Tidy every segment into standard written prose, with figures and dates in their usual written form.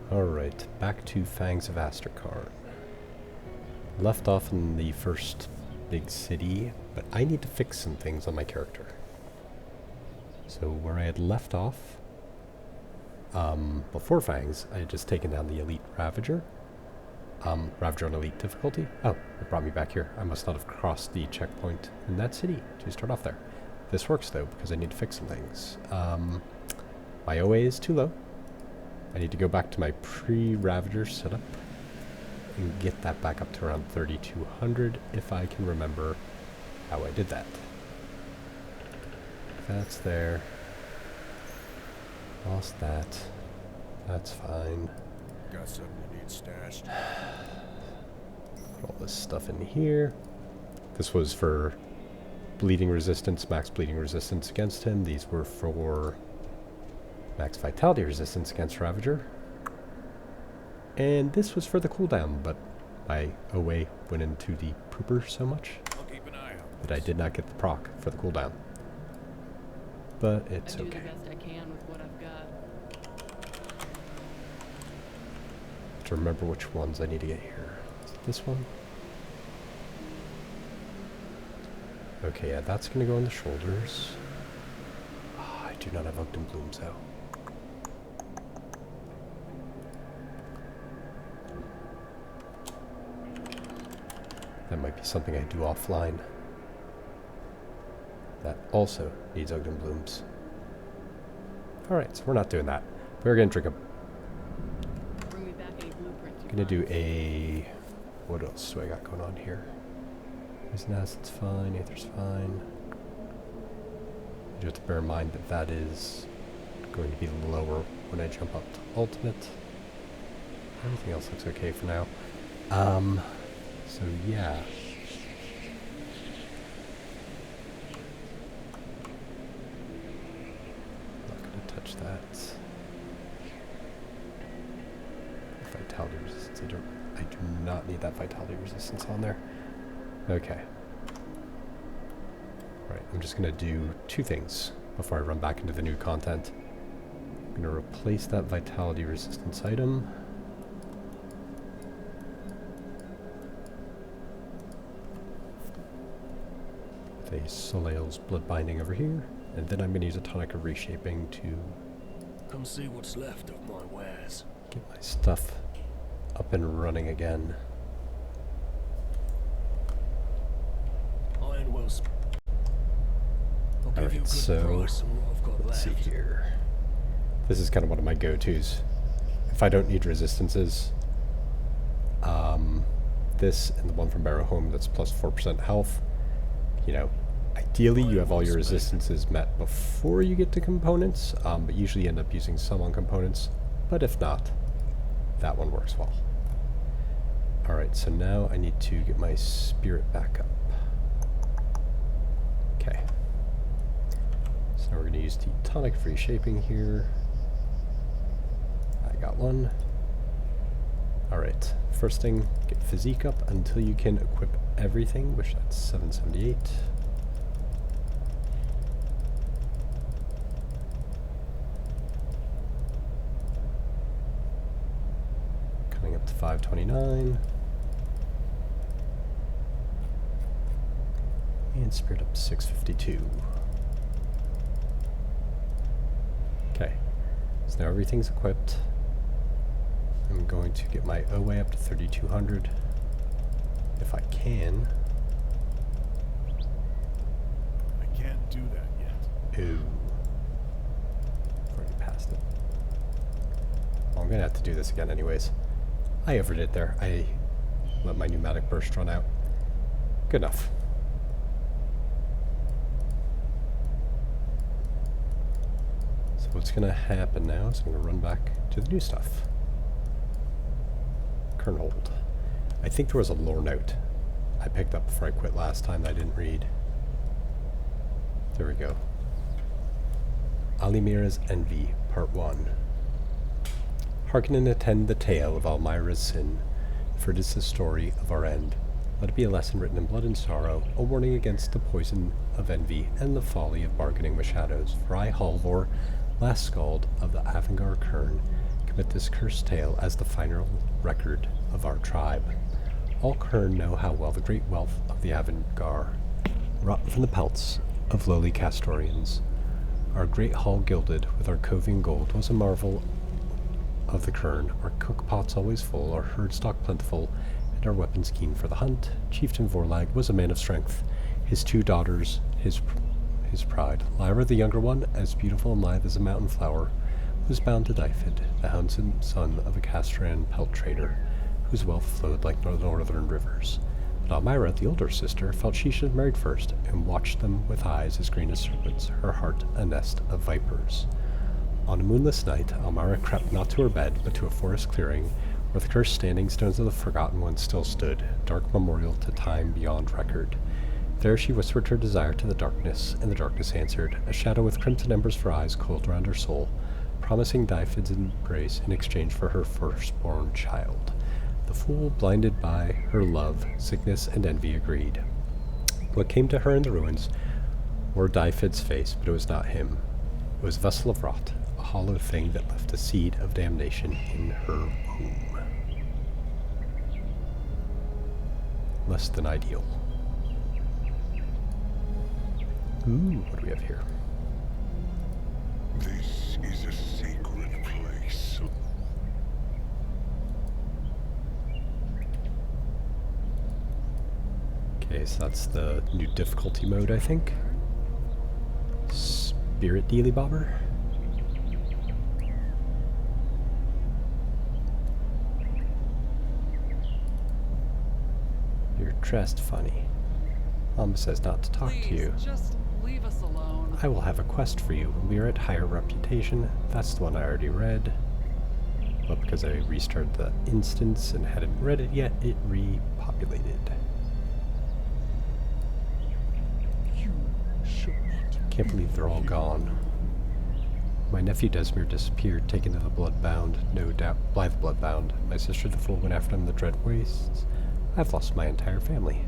Alright, back to Fangs of Asterkarn. Left off in the first big city, but I need to fix some things on my character. So where I had left off, before Fangs, I had just taken down the Elite Ravager. Ravager on Elite difficulty. Oh, it brought me back here. I must not have crossed the checkpoint in that city to start off there. This works though, because I need to fix some things. My OA is too low. I need to go back to my pre-Ravager setup and get that back up to around 3200 if I can remember how I did that. That's there. Lost that. That's fine. Got something you need stashed. Put all this stuff in here. This was for bleeding resistance, max bleeding resistance against him. These were for max vitality resistance against Ravager. And this was for the cooldown, but my OA went into the pooper so much I'll keep an eye out. that I did not get the proc for the cooldown. But it's I do okay. the best I can with what I've got. To remember which ones I need to get here. Is it this one? Okay, yeah, that's going to go on the shoulders. I do not have Ogden Blooms though. That might be something I do offline. That also needs Ogden Blooms. Alright, so we're not doing that. We're going to drink a... Bring me back any blueprints you Gonna do find. a... What else do I got going on here? Poison acid's fine, aether's fine. You do have to bear in mind that that is going to be lower when I jump up to ultimate. Everything else looks okay for now. So yeah. Not gonna touch that. Vitality resistance. I do not need that vitality resistance on there. Okay. Right, I'm just gonna do two things before I run back into the new content. I'm gonna replace that vitality resistance item. With a Soleil's blood binding over here, and then I'm gonna use a tonic of reshaping to Come see what's left of my wares. get my stuff up and running again. Iron will I'll give you a Alright, good so price on what I've got let's see left. here. This is kind of one of my go-tos. If I don't need resistances, this and the one from Barrow Home that's plus 4% health, you know, ideally you have all your resistances met before you get to components, but usually you end up using some on components. But if not, that one works well. Alright, so now I need to get my spirit back up. Okay. So now we're going to use the tonic of reshaping here. I got one. Alright, first thing, get physique up until you can equip everything, which that's 778. Coming up to 529. And spirit up to 652. Okay, so now everything's equipped. I'm going to get my OA up to 3200 if I can. I can't do that yet. Ooh. Already passed it. Well, I'm gonna have to do this again anyways. I overdid there. I let my pneumatic burst run out. Good enough. So what's gonna happen now is I'm gonna run back to the new stuff. Kernhold. I think there was a lore note I picked up before I quit last time that I didn't read. There we go. Alimira's Envy, Part 1. Hearken and attend the tale of Almira's sin, for it is the story of our end. Let it be a lesson written in blood and sorrow, a warning against the poison of envy and the folly of bargaining with shadows. For I, Halvor, last skald of the Avangar Kern, commit this cursed tale as the final record of our tribe. All Kern know how well the great wealth of the Avangar, wrought from the pelts of lowly Castorians. Our great hall gilded with our Covian gold was a marvel of the Kern, our cookpots always full, our herd stock plentiful, and our weapons keen for the hunt. Chieftain Vorlag was a man of strength, his 2 daughters his pride. Lyra, the younger one, as beautiful and lithe as a mountain flower, was bound to Dyfed, the handsome son of a Castrian pelt trader, whose wealth flowed like northern rivers. But Almira, the older sister, felt she should have married first, and watched them with eyes as green as serpents, her heart a nest of vipers. On a moonless night, Almira crept not to her bed, but to a forest clearing, where the cursed standing stones of the Forgotten One still stood, dark memorial to time beyond record. There she whispered her desire to the darkness, and the darkness answered, a shadow with crimson embers for eyes coiled round her soul, promising Dyfed's embrace in exchange for her firstborn child. The fool, blinded by her love, sickness, and envy, agreed. What came to her in the ruins were Dyfed's face, but it was not him. It was a vessel of rot, a hollow thing that left a seed of damnation in her womb. Less than ideal. Ooh, what do we have here? This is a sacred place. Okay, so that's the new difficulty mode, I think. Spirit Dealy Bobber. You're dressed funny. Mom says not to talk to you. Just leave us alone. I will have a quest for you. We are at higher reputation. That's the one I already read. But because I restarted the instance and hadn't read it yet, it repopulated. You should not. Can't believe they're all gone. My nephew Desmere disappeared, taken to the Bloodbound, no doubt, Blythe Bloodbound. My sister the Fool went after him in the Dread Wastes. I've lost my entire family.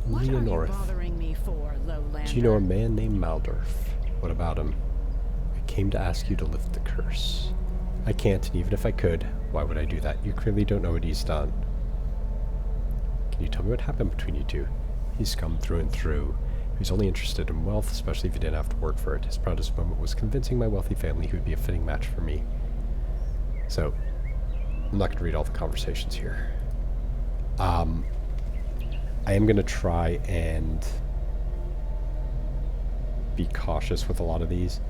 What are you Leonorith. bothering me for, Lowlander? Do you know a man named Maldorf? What about him? I came to ask you to lift the curse. I can't, and even if I could, why would I do that? You clearly don't know what he's done. Can you tell me what happened between you two? He's scum through and through. He was only interested in wealth, especially if he didn't have to work for it. His proudest moment was convincing my wealthy family he would be a fitting match for me. So, I'm not going to read all the conversations here. I am going to try and be cautious with a lot of these.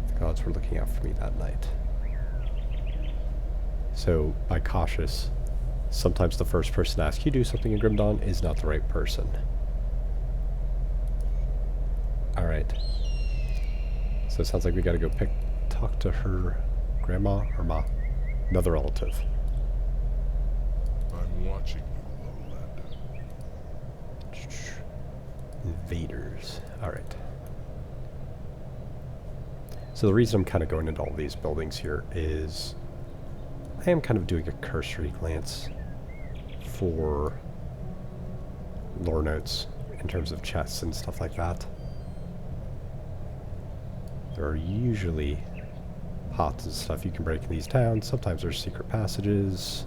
The gods were looking out for me that night. So, by cautious, sometimes the first person to ask you to do something in Grim Dawn is not the right person. Alright. So it sounds like we gotta go talk to her grandma or ma. Another relative. I'm watching you, Lowlander. Invaders. Alright. So the reason I'm kind of going into all these buildings here is I am kind of doing a cursory glance for lore notes in terms of chests and stuff like that. There are usually pots and stuff you can break in these towns. Sometimes there's secret passages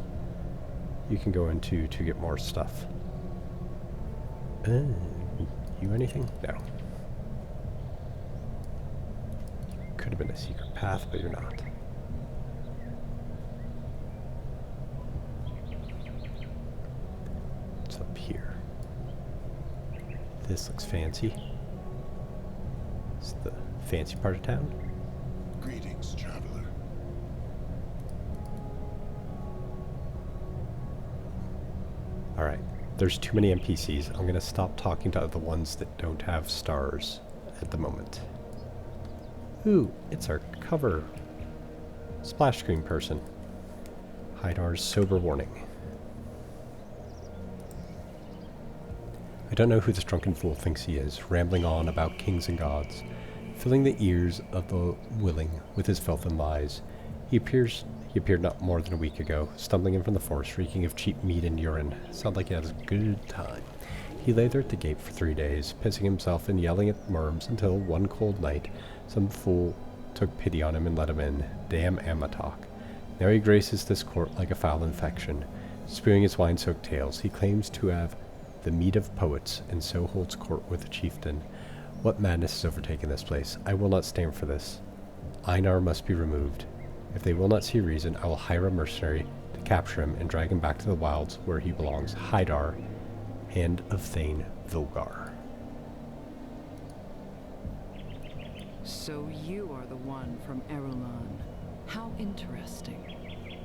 you can go into to get more stuff. You anything? No. Could have been a secret path, but you're not. What's up here? This looks fancy. It's the fancy part of town. Greetings, traveler. Alright, there's too many NPCs. I'm going to stop talking to the ones that don't have stars at the moment. Ooh, it's our cover splash screen person. Hydar's sober warning. I don't know who this drunken fool thinks he is, rambling on about kings and gods, filling the ears of the willing with his filth and lies. He appeared not more than a week ago, stumbling in from the forest, reeking of cheap meat and urine. Sounds like he has a good time. He lay there at the gate for 3 days, pissing himself and yelling at worms until one cold night some fool took pity on him and let him in. Damn Amatok. Now he graces this court like a foul infection, spewing his wine-soaked tales. He claims to have the meat of poets, and so holds court with the chieftain. What madness has overtaken this place? I will not stand for this. Einar must be removed. If they will not see reason, I will hire a mercenary to capture him and drag him back to the wilds where he belongs. Haidar, hand of Thane Vilgar. So you are the one from Erulon. How interesting.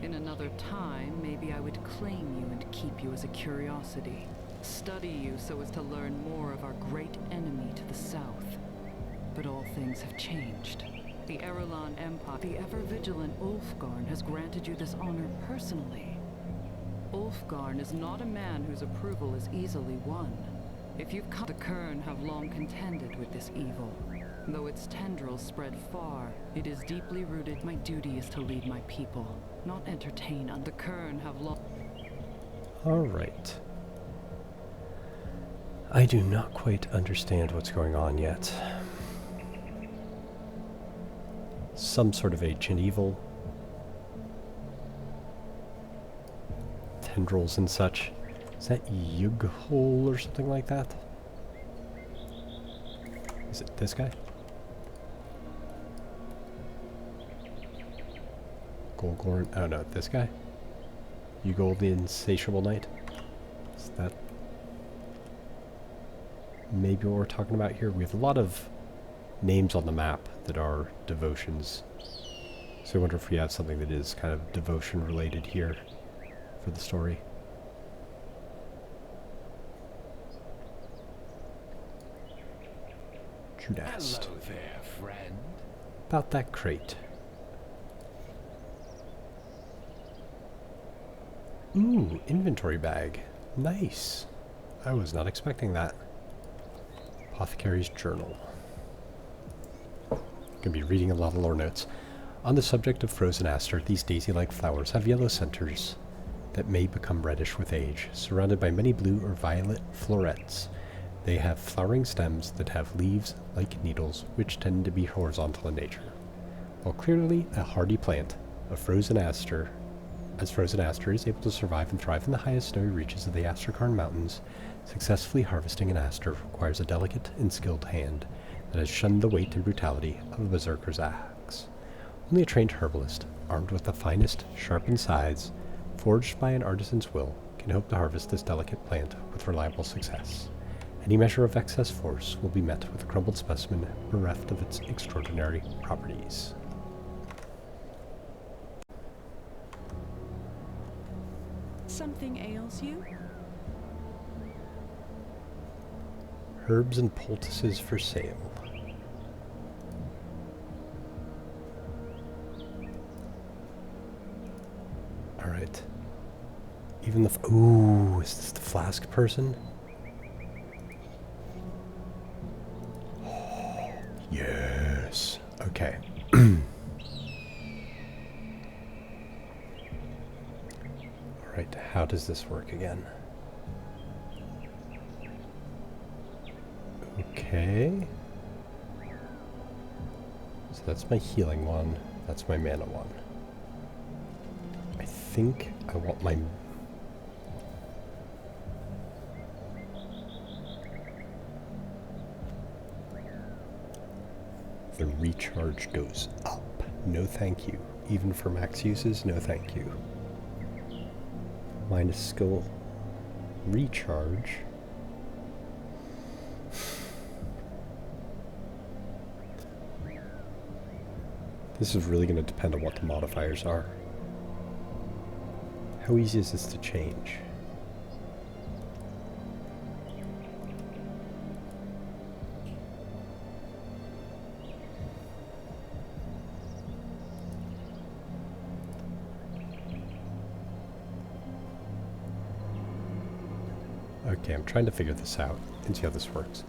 In another time, maybe I would claim you and keep you as a curiosity. Study you so as to learn more of our great enemy to the south. But all things have changed. The Erulon Empire, the ever-vigilant Ulfgarn, has granted you this honor personally. Ulfgarn is not a man whose approval is easily won. If you've come, the Kern have long contended with this evil. Though its tendrils spread far, it is deeply rooted. My duty is to lead my people, not entertain. The Kern have long... Alright. I do not quite understand what's going on yet. Some sort of ancient evil. Tendrils and such. Is that Yughol or something like that? Is it this guy? Golgorn? Oh no, this guy? Yughol the Insatiable Knight? Is that maybe what we're talking about here? We have a lot of names on the map that are devotions. So I wonder if we have something that is kind of devotion related here for the story. Judas. Hello there, friend. About that crate. Ooh, inventory bag. Nice. I was not expecting that. Apothecary's journal. Gonna be reading a lot of lore notes. On the subject of frozen aster, these daisy-like flowers have yellow centers that may become reddish with age, surrounded by many blue or violet florets. They have flowering stems that have leaves like needles, which tend to be horizontal in nature. While clearly a hardy plant, frozen aster is able to survive and thrive in the highest snowy reaches of the Asterkarn Mountains, successfully harvesting an aster requires a delicate and skilled hand that has shunned the weight and brutality of a berserker's axe. Only a trained herbalist, armed with the finest sharpened scythes, forged by an artisan's will, can hope to harvest this delicate plant with reliable success. Any measure of excess force will be met with a crumbled specimen bereft of its extraordinary properties. Something ails you? Herbs and poultices for sale. Alright. Even the... Ooh, is this the flask person? Yes. Okay. Alright, how does this work again? Okay. So that's my healing one. That's my mana one. I think I want my... The recharge goes up. No thank you. Even for max uses, no thank you. Minus skill recharge. This is really going to depend on what the modifiers are. How easy is this to change? Okay, I'm trying to figure this out and see how this works.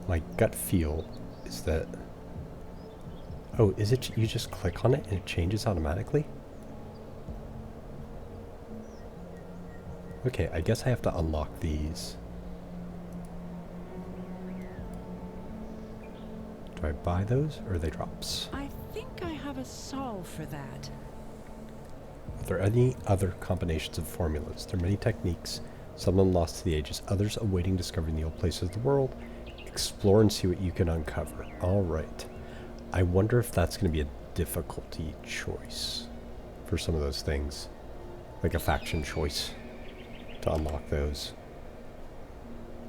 My gut feel is that... Oh, is it you just click on it and it changes automatically? Okay, I guess I have to unlock these. Do I buy those, or are they drops? I think I have a solve for that. Are there any other combinations of formulas? There are many techniques, some of them lost to the ages, others awaiting discovering the old places of the world. Explore and see what you can uncover. Alright. I wonder if that's going to be a difficulty choice for some of those things. Like a faction choice to unlock those.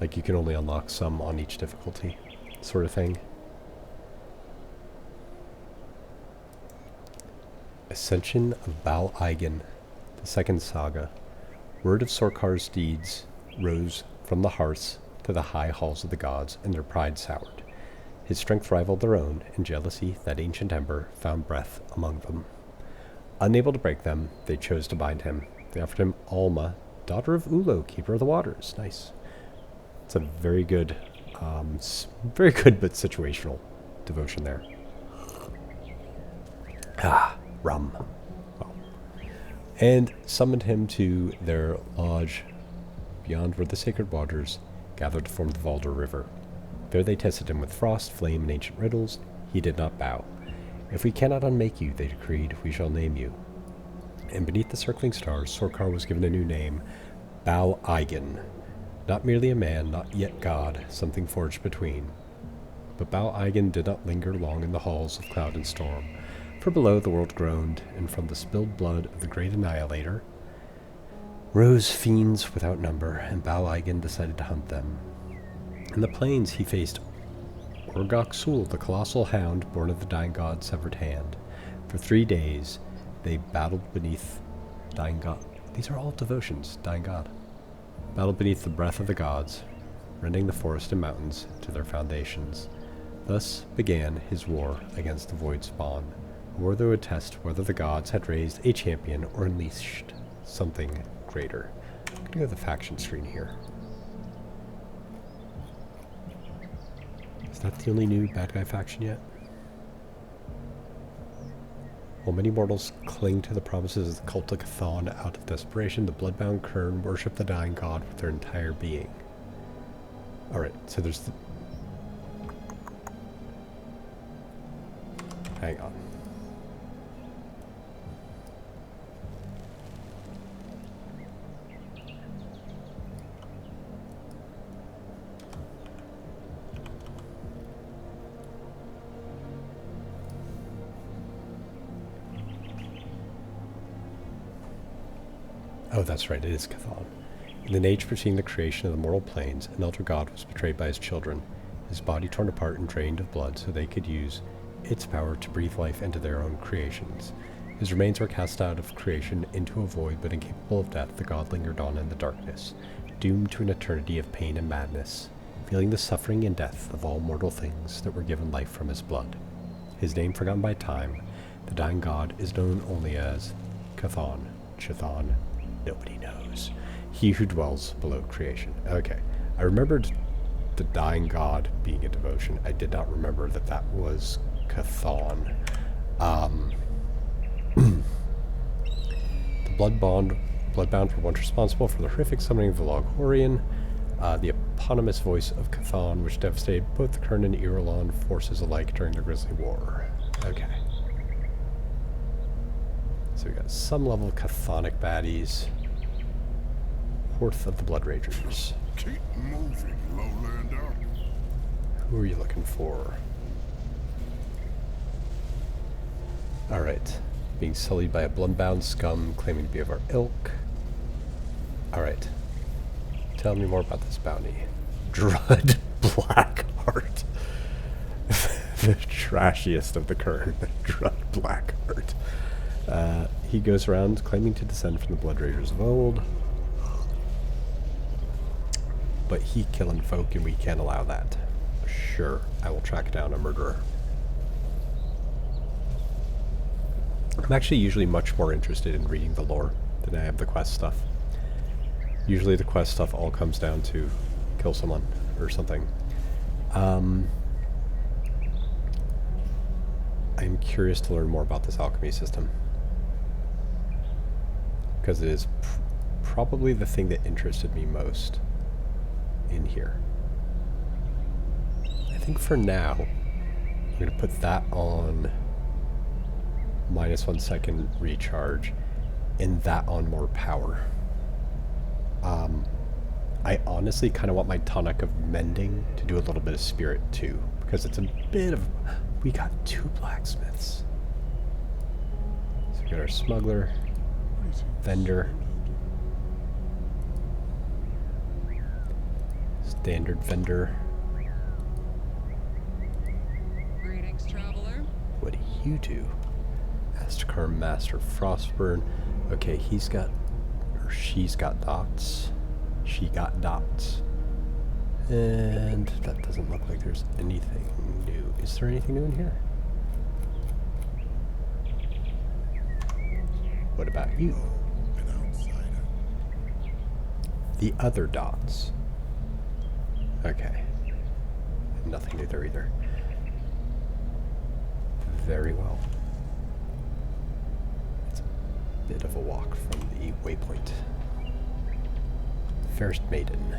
Like you can only unlock some on each difficulty, sort of thing. Ascension of Bal Aigen, the second saga. Word of Sorkar's deeds rose from the hearths to the high halls of the gods, and their pride soured. His strength rivaled their own, and jealousy, that ancient ember, found breath among them. Unable to break them, they chose to bind him. They offered him Alma, daughter of Ulo, keeper of the waters. Nice. It's a very good but situational devotion there. Ah, rum. Well. And summoned him to their lodge beyond where the sacred waters gathered to form the Valder River. There they tested him with frost, flame, and ancient riddles. He did not bow. If we cannot unmake you, they decreed, we shall name you. And beneath the circling stars, Sorkar was given a new name, Bal Aigen. Not merely a man, not yet God, something forged between. But Bal Aigen did not linger long in the halls of cloud and storm, for below the world groaned, and from the spilled blood of the great annihilator rose fiends without number, and Bal Aigen decided to hunt them. In the plains he faced Orgok Sul, the colossal hound born of the dying god's severed hand. For 3 days they battled beneath dying god. These are all devotions, dying god. Battled beneath the breath of the gods, rending the forest and mountains to their foundations. Thus began his war against the void spawn, a war that would test whether the gods had raised a champion or unleashed something greater. I'm going to go to the faction screen here. Is that the only new bad guy faction yet? While many mortals cling to the promises of the cult of Chthon out of desperation, the bloodbound Kern worship the dying god with their entire being. Alright, so there's the... Hang on. Oh, that's right, it is Chthon. In the age preceding the creation of the mortal planes, an elder god was betrayed by his children, his body torn apart and drained of blood so they could use its power to breathe life into their own creations. His remains were cast out of creation into a void, but incapable of death, the god lingered on in the darkness, doomed to an eternity of pain and madness, feeling the suffering and death of all mortal things that were given life from his blood. His name forgotten by time, the dying god is known only as Chthon. Chthon. Nobody knows. He who dwells below creation. Okay. I remembered the dying god being a devotion. I did not remember that that was Chthon. The Bloodbound were once responsible for the horrific summoning of the Loghorian, the eponymous voice of Chthon, which devastated both the Kern and Irulan forces alike during the Grisly War. Okay. So we got some level of chthonic baddies. Horth of the Blood Ragers. Keep moving, Lowlander. Who are you looking for? Alright. Being sullied by a bloodbound scum claiming to be of our ilk. Alright. Tell me more about this bounty. Druid Blackheart. The trashiest of the Kern. Druid Blackheart. He goes around claiming to descend from the Blood Ragers of old. But he killing folk and we can't allow that. Sure, I will track down a murderer. I'm actually usually much more interested in reading the lore than I am the quest stuff. Usually the quest stuff all comes down to kill someone or something. I'm curious to learn more about this alchemy system. Because it is probably the thing that interested me most in here. I think for now, we're going to put that on -1 second recharge, and that on more power. I honestly kind of want my tonic of mending to do a little bit of spirit too, because it's a bit of... We got 2 blacksmiths. So we got our smuggler, vendor, standard vendor. Greetings, traveler. What do you do? Asterkarn Master Frostburn. Okay, he's got, or she's got dots. She got dots. And that doesn't look like there's anything new. Is there anything new in here? What about you? An outsider. The other dots. Okay. Nothing new there either. Very well. It's a bit of a walk from the waypoint. Fairest Maiden.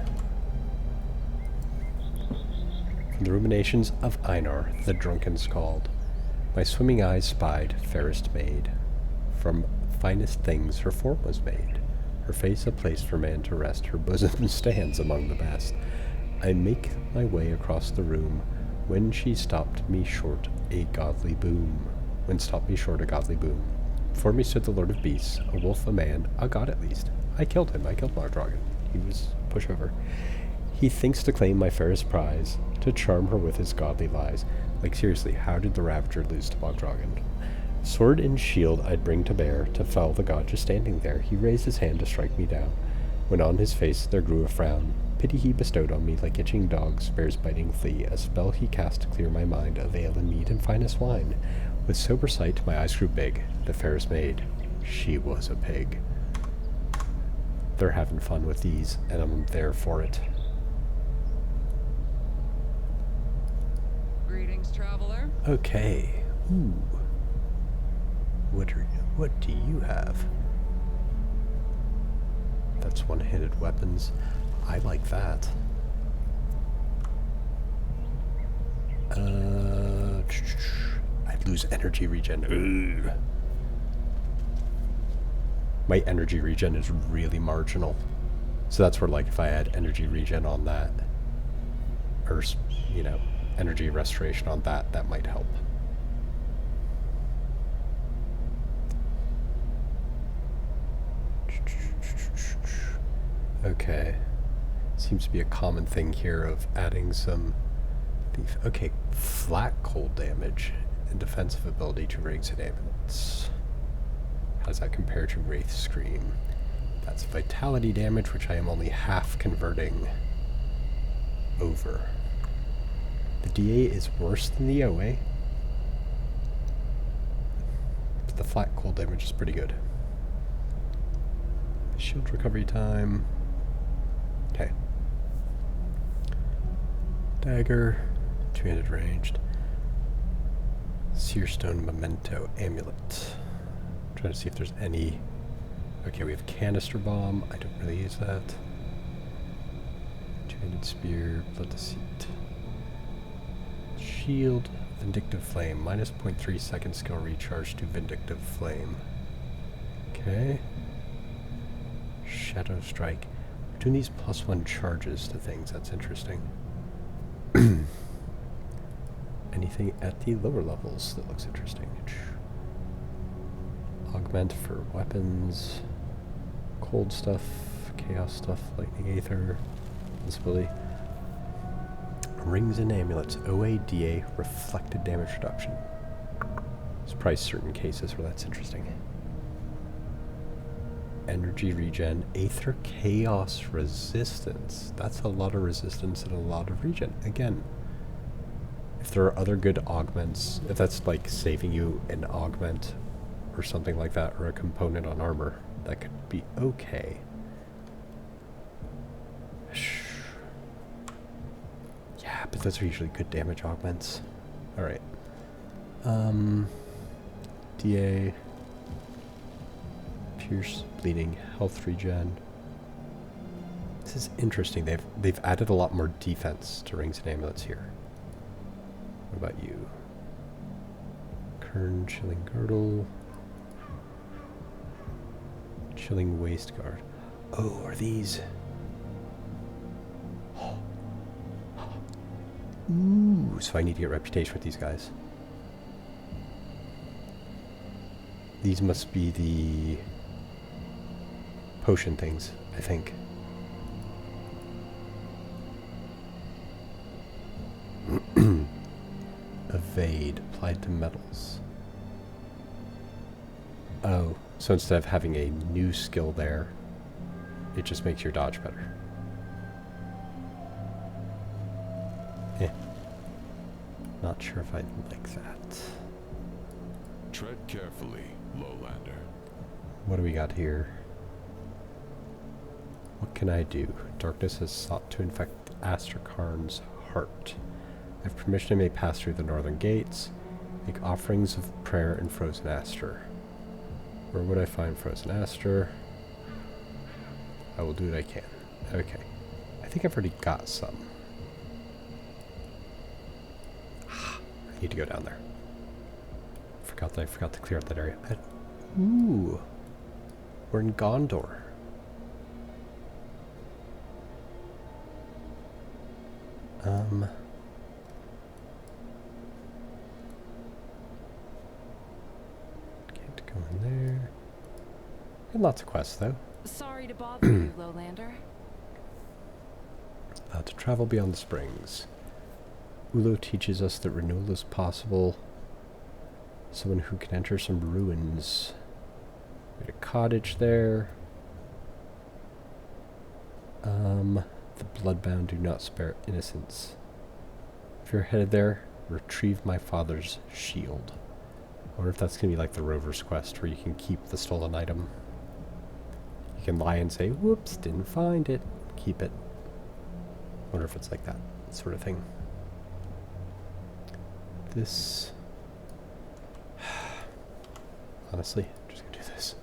From the ruminations of Einar, the drunken scald, my swimming eyes spied fairest maid. From finest things her form was made, her face a place for man to rest, her bosom stands among the best. I make my way across the room, when she stopped me short a godly boom. Before me stood the Lord of Beasts, a wolf, a man, a god at least. I killed him, I killed Mardragon. He was pushover. He thinks to claim my fairest prize, to charm her with his godly lies. Like seriously, how did the Ravager lose to Mardragon? Sword and shield I'd bring to bear, to fell the god just standing there. He raised his hand to strike me down, when on his face there grew a frown. Pity he bestowed on me, like itching dogs, bears biting flea. A spell he cast to clear my mind, of ale and mead and finest wine. With sober sight my eyes grew big, the fairest maid, she was a pig. They're having fun with these, and I'm there for it. Greetings, traveler. Okay. Ooh. What do you have? That's one-handed weapons. I like that. I'd lose energy regen. Ugh. My energy regen is really marginal. So that's where, like, if I add energy regen on that, or, you know, energy restoration on that, that might help. Okay. Seems to be a common thing here of adding some... Okay, flat cold damage and defensive ability to rigs and amulets. How does that compare to Wraith Scream? That's vitality damage, which I am only half converting over. The DA is worse than the OA, but the flat cold damage is pretty good. Shield recovery time. Okay. Dagger, two-handed ranged. Searstone Memento Amulet. Trying to see if there's any... Okay, we have Canister Bomb. I don't really use that. Two-handed Spear, Blood Deceit. Shield, Vindictive Flame. Minus 0.3 second skill recharge to Vindictive Flame. Okay. Shadow Strike. We're doing these +1 charges to things. That's interesting. Anything at the lower levels that looks interesting? Augment for weapons. Cold stuff. Chaos stuff. Lightning Aether. Invincibility. Rings and amulets. OA, DA. Reflected damage reduction. There's probably certain cases where that's interesting. Energy regen. Aether Chaos Resistance. That's a lot of resistance and a lot of regen. Again, if there are other good augments, if that's like saving you an augment or something like that, or a component on armor, that could be okay. Yeah, but those are usually good damage augments. Alright. DA. Pierce, bleeding, health regen. This is interesting. They've added a lot more defense to rings and amulets here. What about you? Turn, chilling girdle. Chilling waist guard. Oh, are these? Ooh, so I need to get reputation with these guys. These must be the potion things, I think. Evade, applied to metals. Oh, so instead of having a new skill there, it just makes your dodge better. Eh. Not sure if I like that. Tread carefully, Lowlander. What do we got here? What can I do? Darkness has sought to infect Asterkarn's heart. I have permission to pass through the northern gates, make offerings of prayer in Frozen Aster. Where would I find Frozen Aster? I will do what I can. Okay. I think I've already got some. I need to go down there. I forgot to clear out that area. Ooh. We're in Gondor. Can't go in there. And lots of quests, though. Sorry to bother you, Lowlander. To travel beyond the springs. Ulo teaches us that renewal is possible. Someone who can enter some ruins. There's a cottage there. The bloodbound do not spare innocence. If you're headed there, retrieve my father's shield. I wonder if that's going to be like the Rover's Quest, where you can keep the stolen item. You can lie and say, whoops, didn't find it. Keep it. I wonder if it's like that sort of thing. This... Honestly, I'm just going to do this.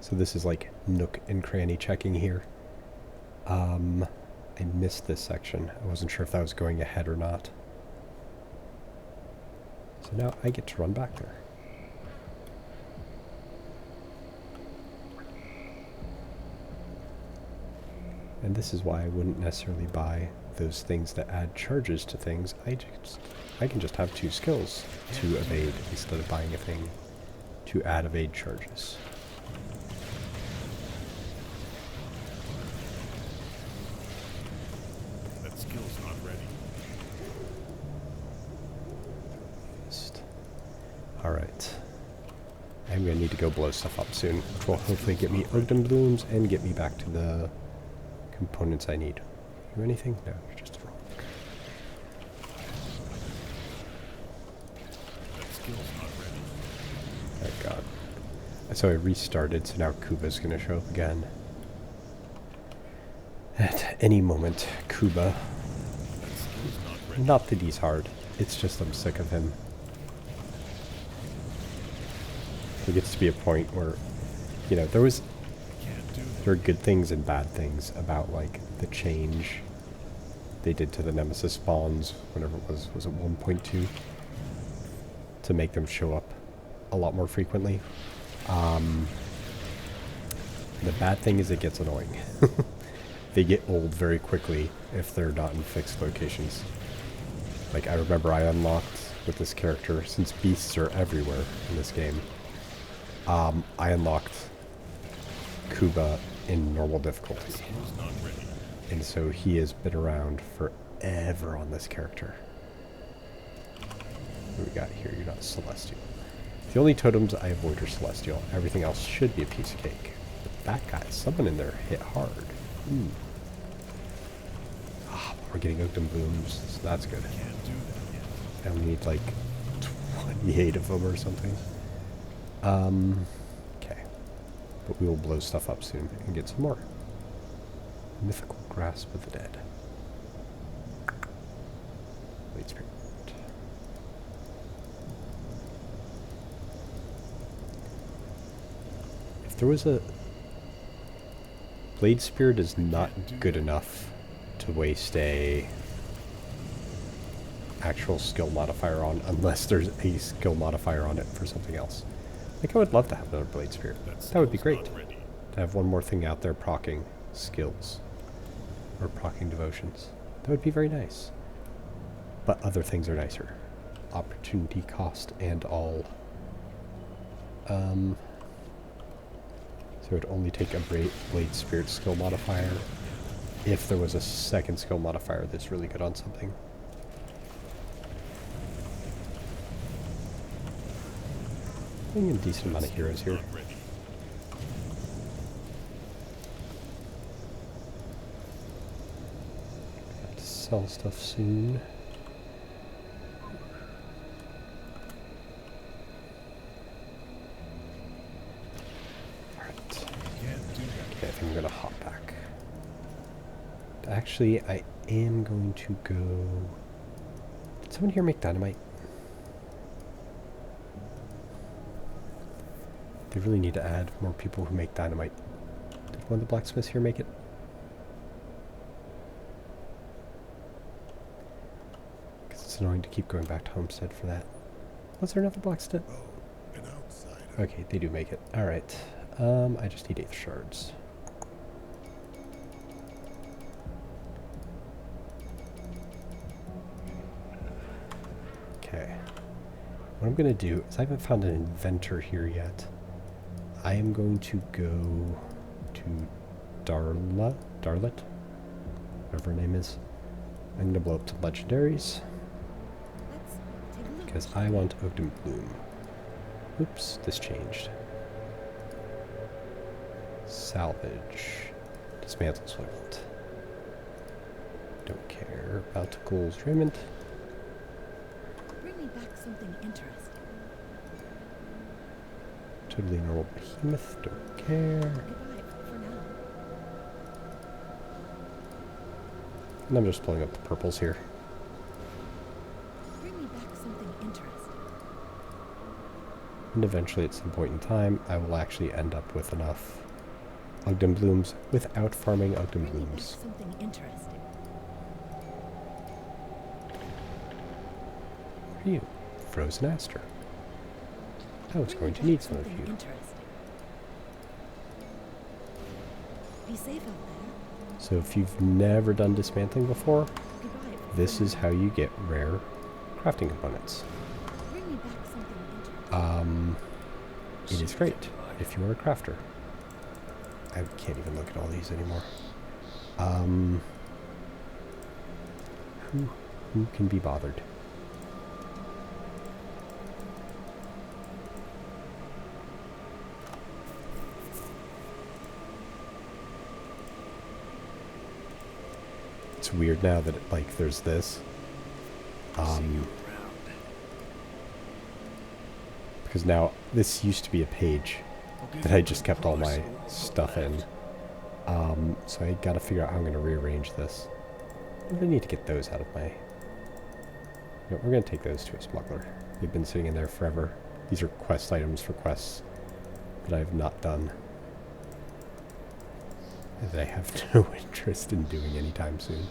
So this is like nook and cranny checking here. I missed this section. I wasn't sure if that was going ahead or not. So now I get to run back there. And this is why I wouldn't necessarily buy those things that add charges to things. I can just have 2 skills to evade instead of buying a thing to add evade charges. That skill's not ready. Alright. I'm going to need to go blow stuff up soon, which will hopefully get me Ogden Blooms and get me back to the components I need. You anything? No, you're just a rock. That skill's not ready. Thank God. So I restarted, so now Kuba's going to show up again. At any moment, Kuba. That skill's not ready. Not that he's hard, it's just I'm sick of him. It gets to be a point where, you know, there are good things and bad things about, like, the change they did to the Nemesis spawns, whenever it was it 1.2? To make them show up a lot more frequently. The bad thing is it gets annoying. They get old very quickly if they're not in fixed locations. Like, I remember I unlocked with this character, since beasts are everywhere in this game, I unlocked Kuba in normal difficulty. And so he has been around forever on this character. What do we got here? You're not Celestial. The only totems I avoid are Celestial. Everything else should be a piece of cake. But that guy, someone in there hit hard. Ooh. Ah, we're getting Ogden Blooms, so that's good. And we need like 28 of them or something. Okay. But we will blow stuff up soon and get some more. Mythical Grasp of the Dead. Blade Spirit. If there was a... Blade Spirit is not good enough to waste a actual skill modifier on unless there's a skill modifier on it for something else. Like, I would love to have another Blade Spear. That would be great. To have one more thing out there proccing skills. Or proccing devotions. That would be very nice. But other things are nicer. Opportunity cost and all. So it would only take a Blade Spirit skill modifier if there was a second skill modifier that's really good on something. I think a decent amount of heroes here. Have to sell stuff soon. Alright. Okay, I think I'm gonna hop back. Actually, I am going to go... Did someone here make dynamite? They really need to add more people who make dynamite. Did one of the blacksmiths here make it? Because it's annoying to keep going back to Homestead for that. Was there another blacksmith? Oh, an outsider. Okay, they do make it. Alright. I just need 8 shards. Okay. What I'm going to do is I haven't found an inventor here yet. I am going to go to Darlet, whatever her name is. I'm going to blow up some legendaries. Because I want Ogden Bloom. Oops, this changed. Salvage. Dismantle's what I want. Don't care about Ghoul's Raiment. Bring me back something interesting. Totally normal behemoth, don't care. Goodbye for now. And I'm just pulling up the purples here. Bring me back something interesting. And eventually at some point in time, I will actually end up with enough Ogden Blooms without farming Ogden Bring me back Blooms. something interesting. What are you? Frozen Aster. I was going to need some of you. Be safe out there. So if you've never done dismantling before, Goodbye. this is how you get rare crafting components. Bring me back something interesting. It is great if you are a crafter. I can't even look at all these anymore. Who can be bothered? It's weird now that like there's this. Because now this used to be a page that I just kept all my stuff in. So I gotta figure out how I'm gonna rearrange this. I really need to get those out of my... No, we're gonna take those to a smuggler. They've been sitting in there forever. These are quest items for quests that I have not done. And that I have no interest in doing anytime soon.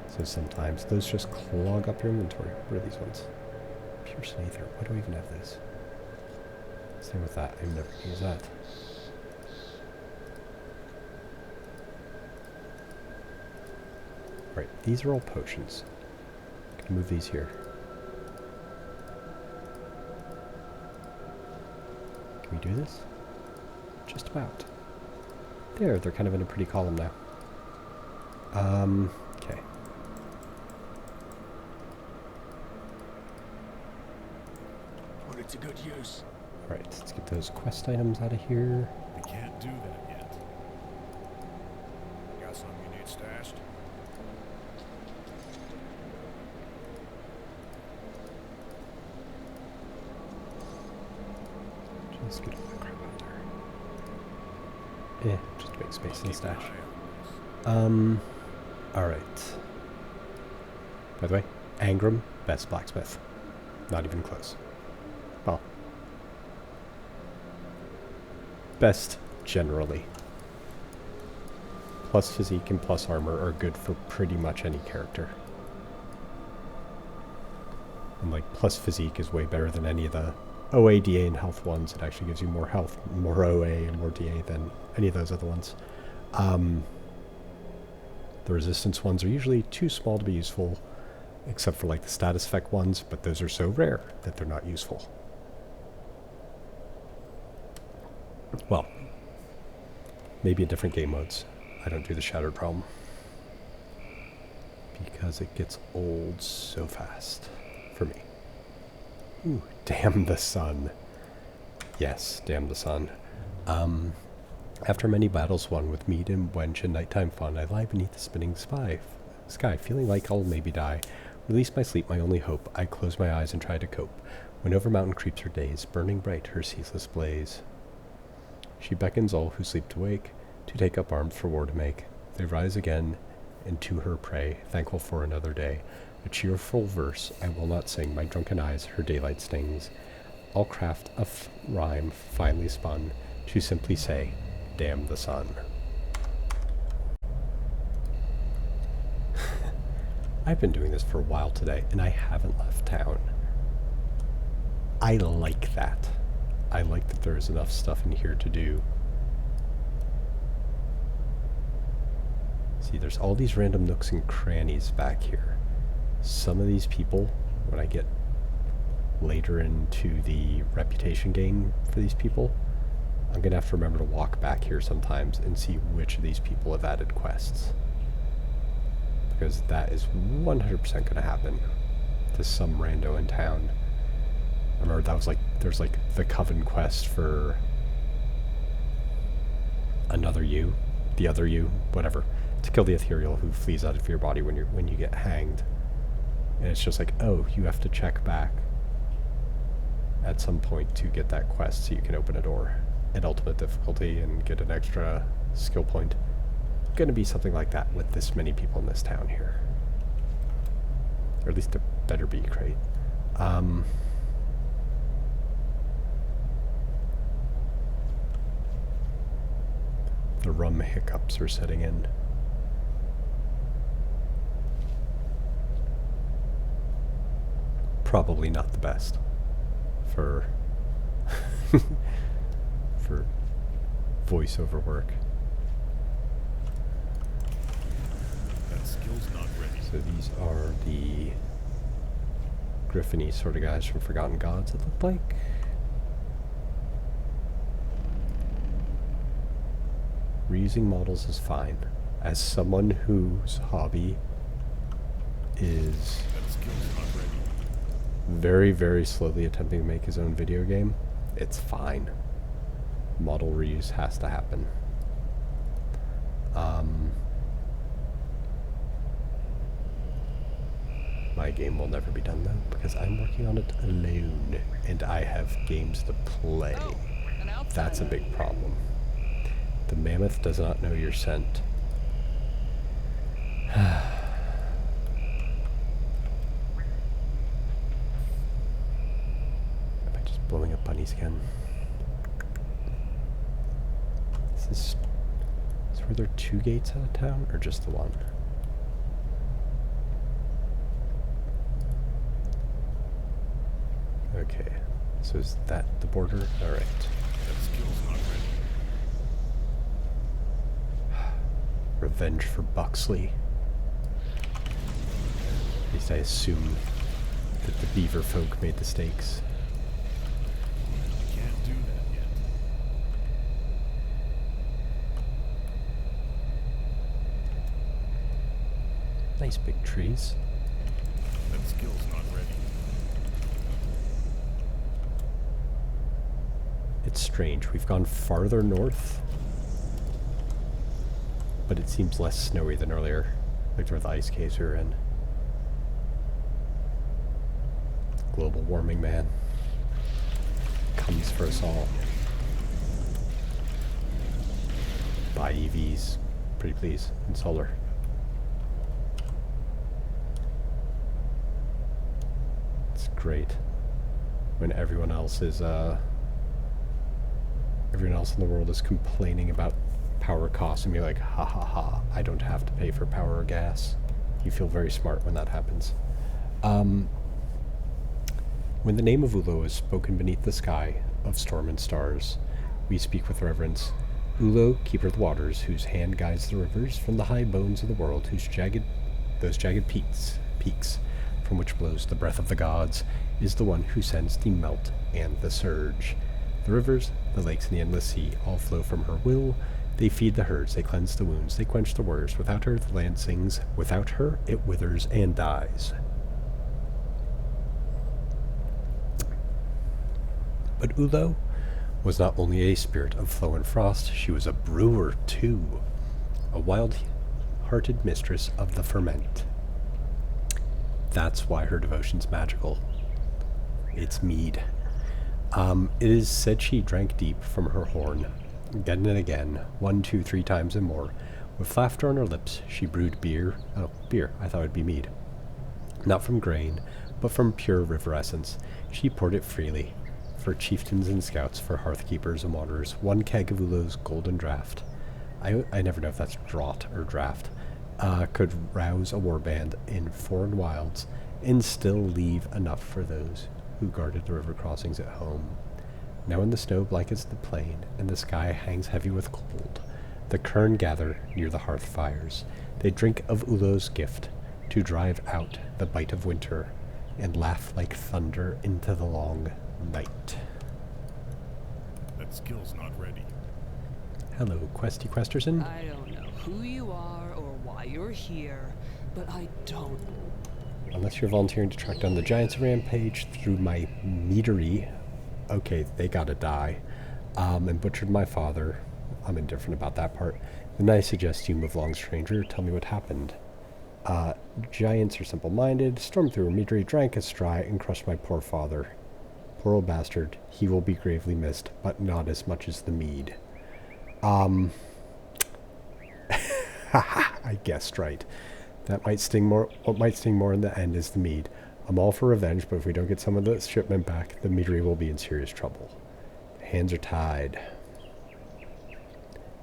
So sometimes those just clog up your inventory. What are these ones? Pierce Aether. Why do I even have this? Same with that. I've never used that. Right, these are all potions. Can move these here. Can we do this? Just about. There, they're kind of in a pretty column now. Okay. Put it to good use. Alright, let's get those quest items out of here. We can't do that yet. Got something you need stashed? Just get all that crap out there. Just to make space in the stash. Alright. By the way, Angram, best blacksmith. Not even close. Well. Best generally. plus physique and plus armor are good for pretty much any character. And like plus physique is way better than any of the OA, DA, and health ones. It actually gives you more health, more OA, and more DA than any of those other ones. The resistance ones are usually too small to be useful, except for like the status effect ones, but those are so rare that they're not useful. Well, maybe in different game modes. I don't do the Shattered Realm because it gets old so fast for me. Ooh, damn the sun. Yes, damn the sun. After many battles won with meat and wench and nighttime fun, I lie beneath the spinning sky, feeling like I'll maybe die. Release my sleep, my only hope. I close my eyes and try to cope. When over mountain creeps her days, burning bright her ceaseless blaze. She beckons all who sleep to wake, to take up arms for war to make. They rise again, and to her pray, thankful for another day. A cheerful verse I will not sing, my drunken eyes her daylight stings. I'll craft a rhyme finely spun, to simply say, damn the sun. I've been doing this for a while today, and I haven't left town. I like that. I like that there's enough stuff in here to do. See, there's all these random nooks and crannies back here. Some of these people, when I get later into the reputation gain for these people, I'm going to have to remember to walk back here sometimes and see which of these people have added quests. Because that is 100% going to happen to some rando in town. I remember that was like, there's like the Coven quest for another you, the other you, whatever, to kill the ethereal who flees out of your body when you get hanged. And it's just like, oh, you have to check back at some point to get that quest so you can open a door at ultimate difficulty and get an extra skill point. Gonna be something like that with this many people in this town here. Or at least it better be great. The rum hiccups are setting in. Probably not the best for for voiceover work. That skill's not ready. So these are the Griffin-y sort of guys from Forgotten Gods, it looked like. Reusing models is fine. As someone whose hobby is That skill's not ready. very, very slowly attempting to make his own video game, it's fine. Model reuse has to happen. My game will never be done though, because I'm working on it alone, and I have games to play. That's a big problem. The mammoth does not know your scent. Am I just blowing up bunnies again? Is were there 2 gates out of town, or just the one? Okay, so is that the border? Alright. That skill's not ready. Revenge for Buxley. At least I assume that the beaver folk made the stakes. Can't do that yet. Nice big trees. That skill's not ready. It's strange. We've gone farther north, but it seems less snowy than earlier, like where the ice caves were in. Global warming, man. Comes for us all. Buy EVs, pretty please, and solar. It's great when everyone else in the world is complaining about power costs and be like, ha ha ha, I don't have to pay for power or gas. You feel very smart when that happens. When the name of Ulo is spoken beneath the sky of storm and stars, we speak with reverence. Ulo, keeper of the waters, whose hand guides the rivers from the high bones of the world, those jagged peaks from which blows the breath of the gods, is the one who sends the melt and the surge. The rivers, the lakes, and the endless sea all flow from her will. They feed the herds, they cleanse the wounds, they quench the warriors. Without her, the land sings. Without her, it withers and dies. But Ulo was not only a spirit of flow and frost, she was a brewer too, a wild-hearted mistress of the ferment. That's why her devotion's magical. It's mead. It is said she drank deep from her horn, again and again, 1, 2, 3 times and more. With laughter on her lips, she brewed beer. Oh, beer. I thought it'd be mead. Not from grain, but from pure river essence. She poured it freely, for chieftains and scouts, for hearthkeepers and wanderers. 1 keg of Ulo's golden draft. I never know if that's draught or draft. Could rouse a warband in foreign wilds and still leave enough for those who guarded the river crossings at home. Now when the snow blankets the plain and the sky hangs heavy with cold, the kern gather near the hearth fires. They drink of Ulo's gift to drive out the bite of winter and laugh like thunder into the long night. That skill's not ready. Hello, Questy Questerson. I don't know who you are or why you're here, but I don't. Unless you're volunteering to track down the Giants Rampage through my meadery. Okay, they gotta die. And butchered my father. I'm indifferent about that part. Then I suggest you move along, stranger. Tell me what happened. Giants are simple-minded. Stormed through a meadery, drank us dry, and crushed my poor father. Poor old bastard. He will be gravely missed, but not as much as the mead. I guessed right. That might sting more. What might sting more in the end is the mead. I'm all for revenge, but if we don't get some of the shipment back, the meadery will be in serious trouble. Hands are tied.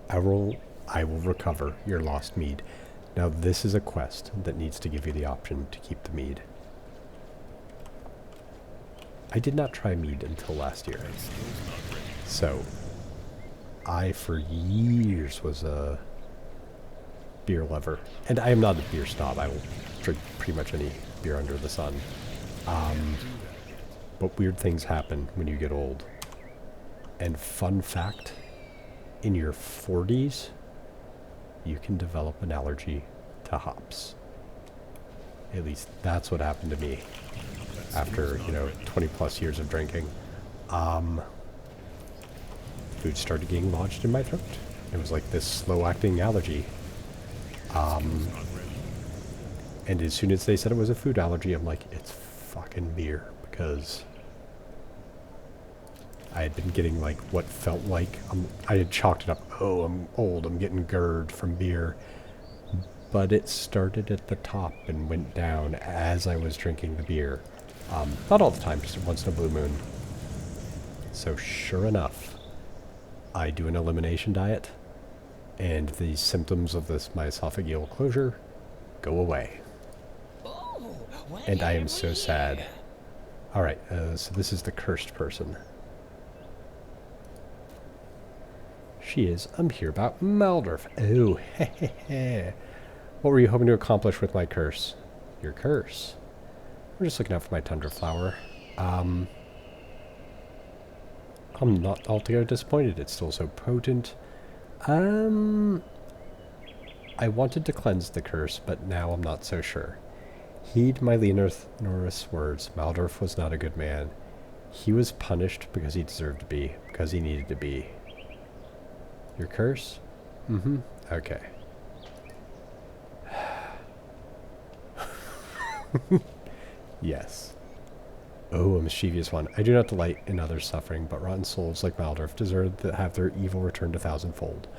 I will recover your lost mead. Now this is a quest that needs to give you the option to keep the mead. I did not try mead until last year. So, I for years was a beer lover. And I am not a beer snob. I will drink pretty much any beer under the sun. But weird things happen when you get old. And fun fact, in your 40s, you can develop an allergy to hops. At least that's what happened to me after, 20 plus years of drinking. Food started getting lodged in my throat. It was like this slow-acting allergy. And as soon as they said it was a food allergy, I'm like, it's fucking beer, because I had been getting like what felt like, I had chalked it up, oh, I'm old, I'm getting GERD from beer. But it started at the top and went down as I was drinking the beer. Not all the time, just once in a blue moon. So sure enough, I do an elimination diet, and the symptoms of my esophageal closure go away. And I am so sad. Alright, so this is the cursed person. She is, I'm here about Maldorf. Oh, hehehe. What were you hoping to accomplish with my curse? Your curse? I'm just looking out for my tundra flower. I'm not altogether disappointed. It's still so potent. I wanted to cleanse the curse, but now I'm not so sure. Heed my Leonor's words. Maldorf was not a good man. He was punished because he deserved to be, because he needed to be. Your curse? Mm-hmm. Okay. Yes. Oh, a mischievous one. I do not delight in others' suffering, but rotten souls like Maldorf deserve to have their evil returned 1,000-fold.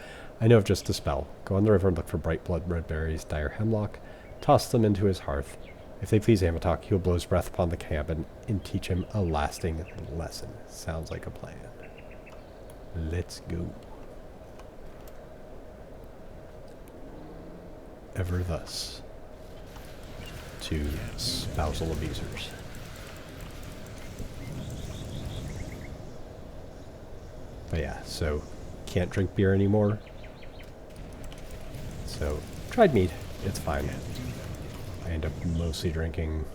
I know of just a spell. Go on the river and look for bright blood red berries, dire hemlock. Toss them into his hearth. If they please Amatok, he will blow his breath upon the cabin and teach him a lasting lesson. Sounds like a plan. Let's go. ever thus to spousal abusers. But yeah, so can't drink beer anymore. So tried mead, it's fine. I end up mostly drinking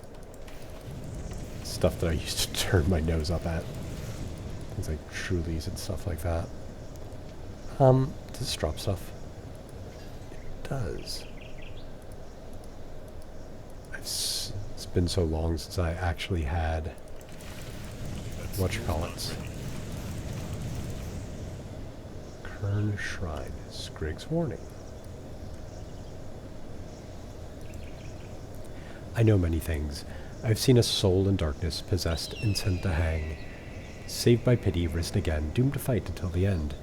stuff that I used to turn my nose up at. Things like Trulies and stuff like that. Does this drop stuff? It does. It's been so long since I actually had whatchamacallits. Kern Shrine, Scrigg's Warning. I know many things. I've seen a soul in darkness, possessed and sent to hang. Saved by pity, risen again, doomed to fight until the end.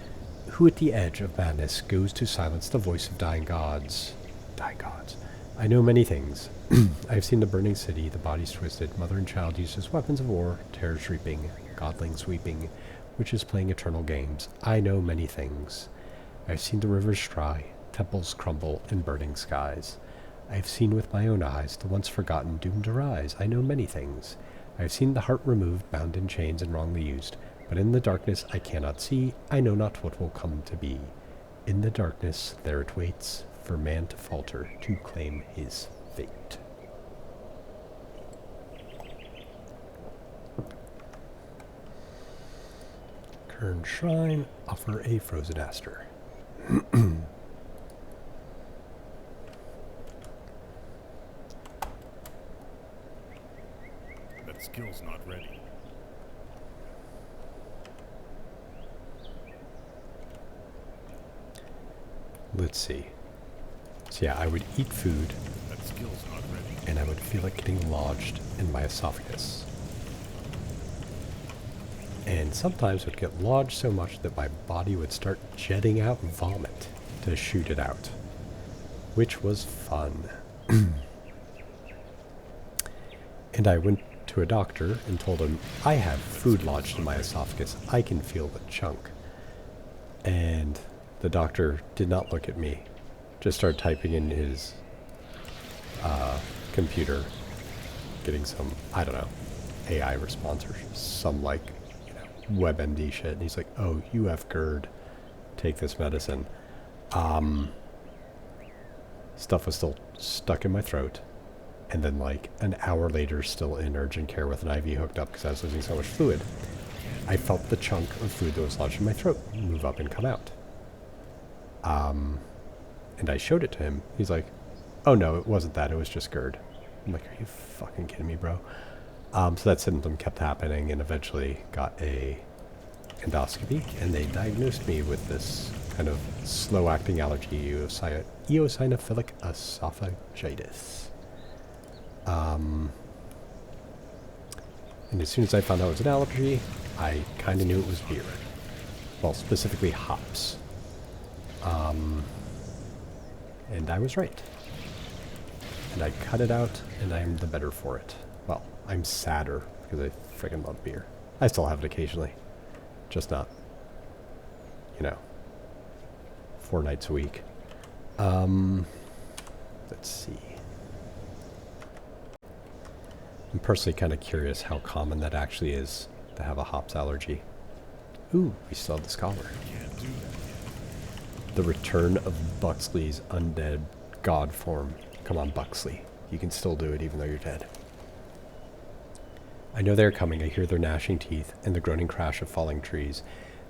Who at the edge of madness goes to silence the voice of dying gods? Dying gods. I know many things. I've seen the burning city, the bodies twisted, mother and child used as weapons of war, terrors reaping, godlings weeping, witches playing eternal games. I know many things. I've seen the rivers dry, temples crumble in burning skies. I've seen with my own eyes the once forgotten doomed to rise. I know many things. I've seen the heart removed, bound in chains and wrongly used. But in the darkness I cannot see. I know not what will come to be. In the darkness there it waits for man to falter, to claim his fate. Kern Shrine, offer a frozen aster. That skill's not ready. Let's see. So yeah, I would eat food, That skill's not ready. and I would feel it getting lodged in my esophagus. And sometimes it would get lodged so much that my body would start jetting out vomit to shoot it out, which was fun. And I went to a doctor and told him, I have food lodged in my esophagus. I can feel the chunk. And the doctor did not look at me. Just started typing in his computer, getting some, I don't know, AI response or some like, WebMD shit. And he's like, oh, you have GERD. Take this medicine. Stuff was still stuck in my throat. And then like an hour later, still in urgent care with an IV hooked up because I was losing so much fluid. I felt the chunk of food that was lodged in my throat move up and come out. And I showed it to him. He's like, oh no, it wasn't that. It was just GERD. I'm like, are you fucking kidding me, bro? So that symptom kept happening and eventually got a endoscopy, and they diagnosed me with this kind of slow-acting allergy, eosinophilic esophagitis. And as soon as I found out it was an allergy, I kind of knew it was beer. Well, specifically hops. And I was right. And I cut it out, and I'm the better for it. Well, I'm sadder, because I freaking love beer. I still have it occasionally. Just not, 4 nights a week. Let's see. I'm personally kind of curious how common that actually is to have a hops allergy. Ooh, we still have the scholar. Can't do that yet. The return of Buxley's undead god form. Come on, Buxley. You can still do it even though you're dead. I know they're coming. I hear their gnashing teeth and the groaning crash of falling trees.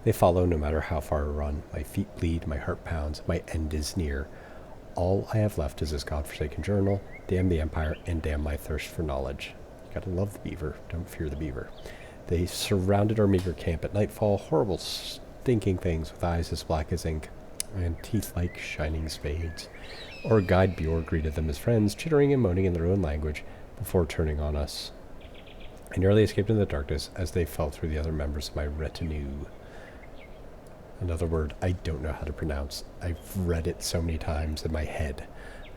They follow no matter how far I run. My feet bleed, my heart pounds, my end is near. All I have left is this godforsaken journal. Damn the Empire, and damn my thirst for knowledge. You gotta love the beaver. Don't fear the beaver. They surrounded our meager camp at nightfall. Horrible, stinking things with eyes as black as ink and teeth like shining spades. Our guide Bjorn greeted them as friends, chittering and moaning in their own language before turning on us. I nearly escaped in the darkness as they fell through the other members of my retinue. Another word I don't know how to pronounce. I've read it so many times in my head.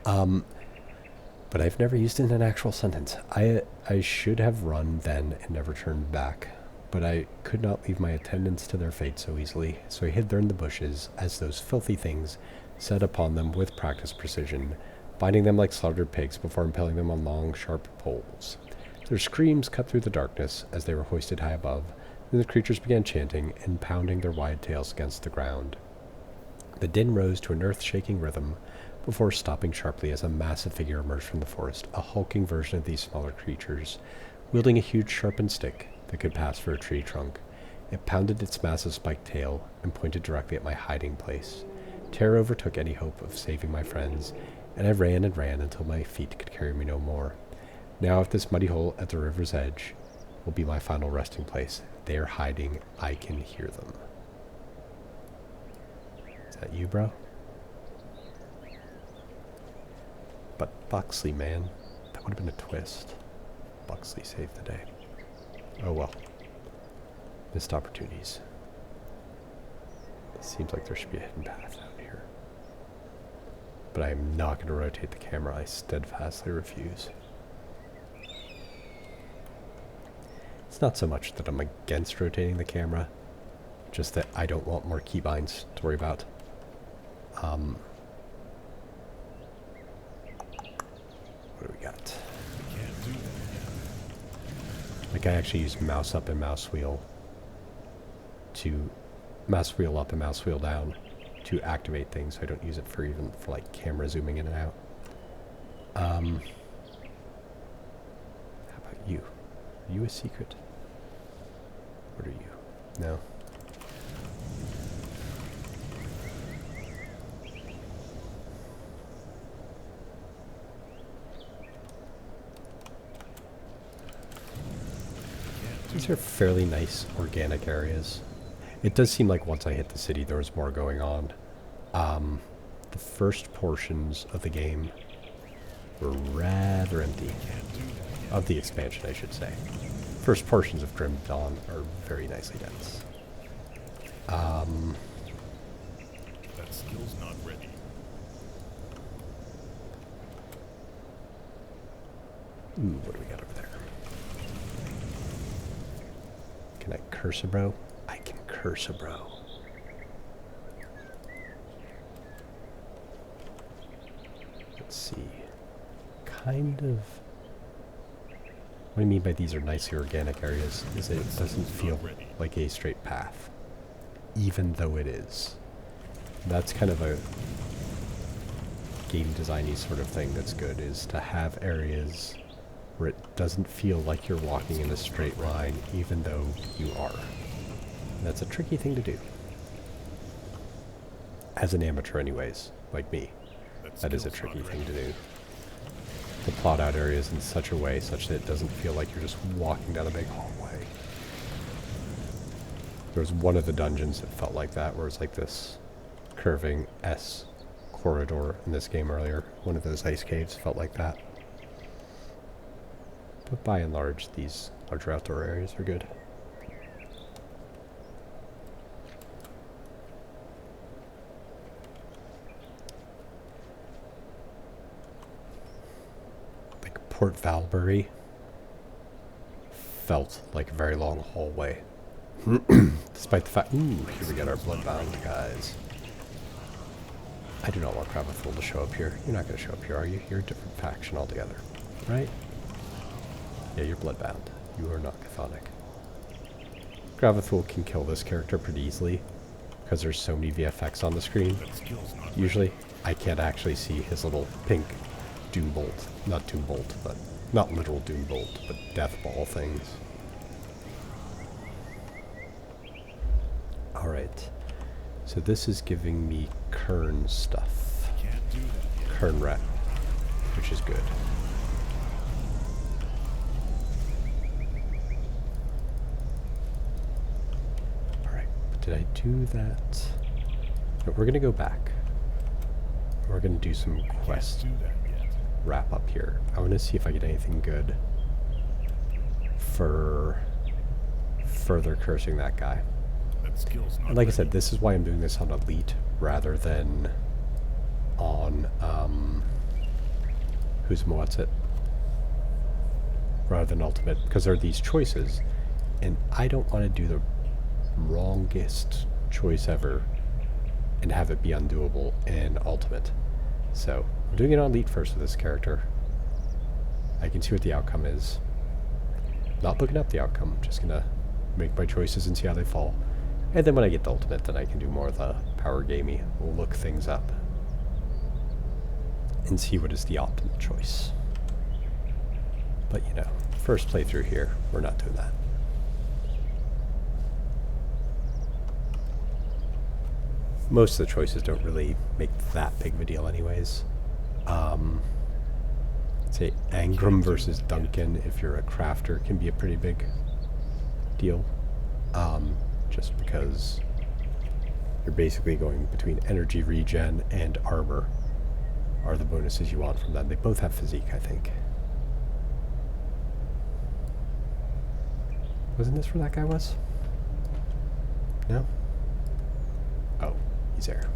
But I've never used it in an actual sentence. I should have run then and never turned back. But I could not leave my attendants to their fate so easily, so I hid there in the bushes as those filthy things set upon them with practiced precision. binding them like slaughtered pigs before impaling them on long, sharp poles. Their screams cut through the darkness as they were hoisted high above. Then the creatures began chanting and pounding their wide tails against the ground. The din rose to an earth-shaking rhythm before stopping sharply as a massive figure emerged from the forest, a hulking version of these smaller creatures, wielding a huge sharpened stick that could pass for a tree trunk. It pounded its massive spiked tail and pointed directly at my hiding place. Terror overtook any hope of saving my friends, and I ran and ran until my feet could carry me no more. Now, if this muddy hole at the river's edge will be my final resting place, they are hiding. I can hear them. Is that you, bro? But Buxley, man. That would have been a twist. Buxley saved the day. Oh well. Missed opportunities. It seems like there should be a hidden path out here. But I am not going to rotate the camera. I steadfastly refuse. It's not so much that I'm against rotating the camera, just that I don't want more keybinds to worry about. What do we got? Like, I actually use mouse up and mouse wheel to mouse wheel up and mouse wheel down to activate things. I don't use it for even for like camera zooming in and out. How about you? Are you a secret? What are you? No. These are fairly nice organic areas. It does seem like once I hit the city there was more going on. The first portions of the game were rather empty. Of the expansion, I should say. First portions of Grim Dawn are very nicely dense. That skill's not ready. Ooh, what do we got over there? Can I curse a bro? I can curse a bro. Let's see. Kind of... What I mean by these are nicely organic areas is that it doesn't feel like a straight path. Even though it is. That's kind of a game designy sort of thing that's good, is to have areas where it doesn't feel like you're walking in a straight line, even though you are. And that's a tricky thing to do. As an amateur anyways, like me. That is a tricky thing to do. To plot out areas in such a way such that it doesn't feel like you're just walking down a big hallway. There was one of the dungeons that felt like that, where it's like this curving S corridor in this game earlier. One of those ice caves felt like that. But by and large, these larger outdoor areas are good. Like Port Valbury felt like a very long hallway. Despite the fact... Ooh, here we get our bloodbound guys. I do not want Gravathul to show up here. You're not going to show up here, are you? You're a different faction altogether, right? Yeah, you're bloodbound. You are not chthonic. Gravathul can kill this character pretty easily, because there's so many VFX on the screen. Usually, I can't actually see his little pink doom bolt. Not doom bolt, but... Not literal doom bolt, but death ball things. Alright. So this is giving me Kern stuff. Kern rat, which is good. Alright, did I do that? No, we're going to go back. We're going to do some quest wrap up here. I want to see if I get anything good for further cursing that guy. And like I said, this is why I'm doing this on Elite rather than on, what's it? Rather than Ultimate, because there are these choices, and I don't want to do the wrongest choice ever and have it be undoable in Ultimate. So, I'm doing it on elite first with this character. I can see what the outcome is. Not looking up the outcome, just gonna make my choices and see how they fall. And then when I get the ultimate, then I can do more of the power gamey, look things up, and see what is the optimal choice. But you know, first playthrough here, we're not doing that. Most of the choices don't really make that big of a deal anyways. Say Angram versus Duncan, if you're a crafter, can be a pretty big deal. Just because you're basically going between energy regen and armor are the bonuses you want from them. They both have physique, I think. Wasn't this where that guy was? No? Oh, he's there.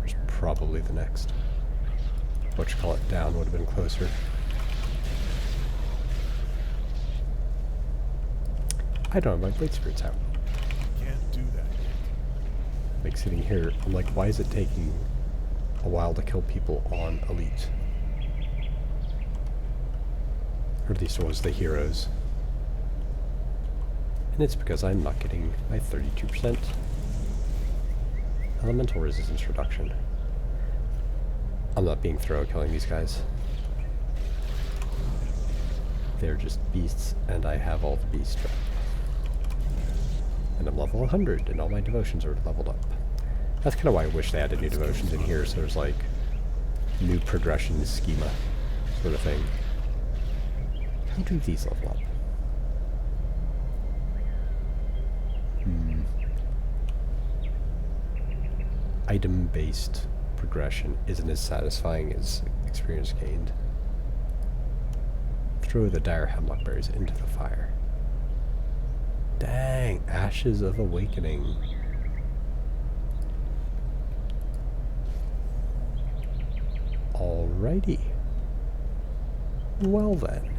There's probably the next. What you call it, down would have been closer. I don't have my blade spirits out. Can't do that yet. Like sitting here, I'm like, why is it taking a while to kill people on elite? Or at least it was the heroes. And it's because I'm not getting my 32% elemental resistance reduction. I'm not being thorough killing these guys. They're just beasts, and I have all the beast traps. And I'm level 100, and all my devotions are leveled up. That's kind of why I wish they added new devotions in here, so there's like new progression schema sort of thing. How do these level up? Item-based progression isn't as satisfying as experience gained. Throw the dire hemlock berries into the fire. Dang, Ashes of Awakening. Alrighty. Well then.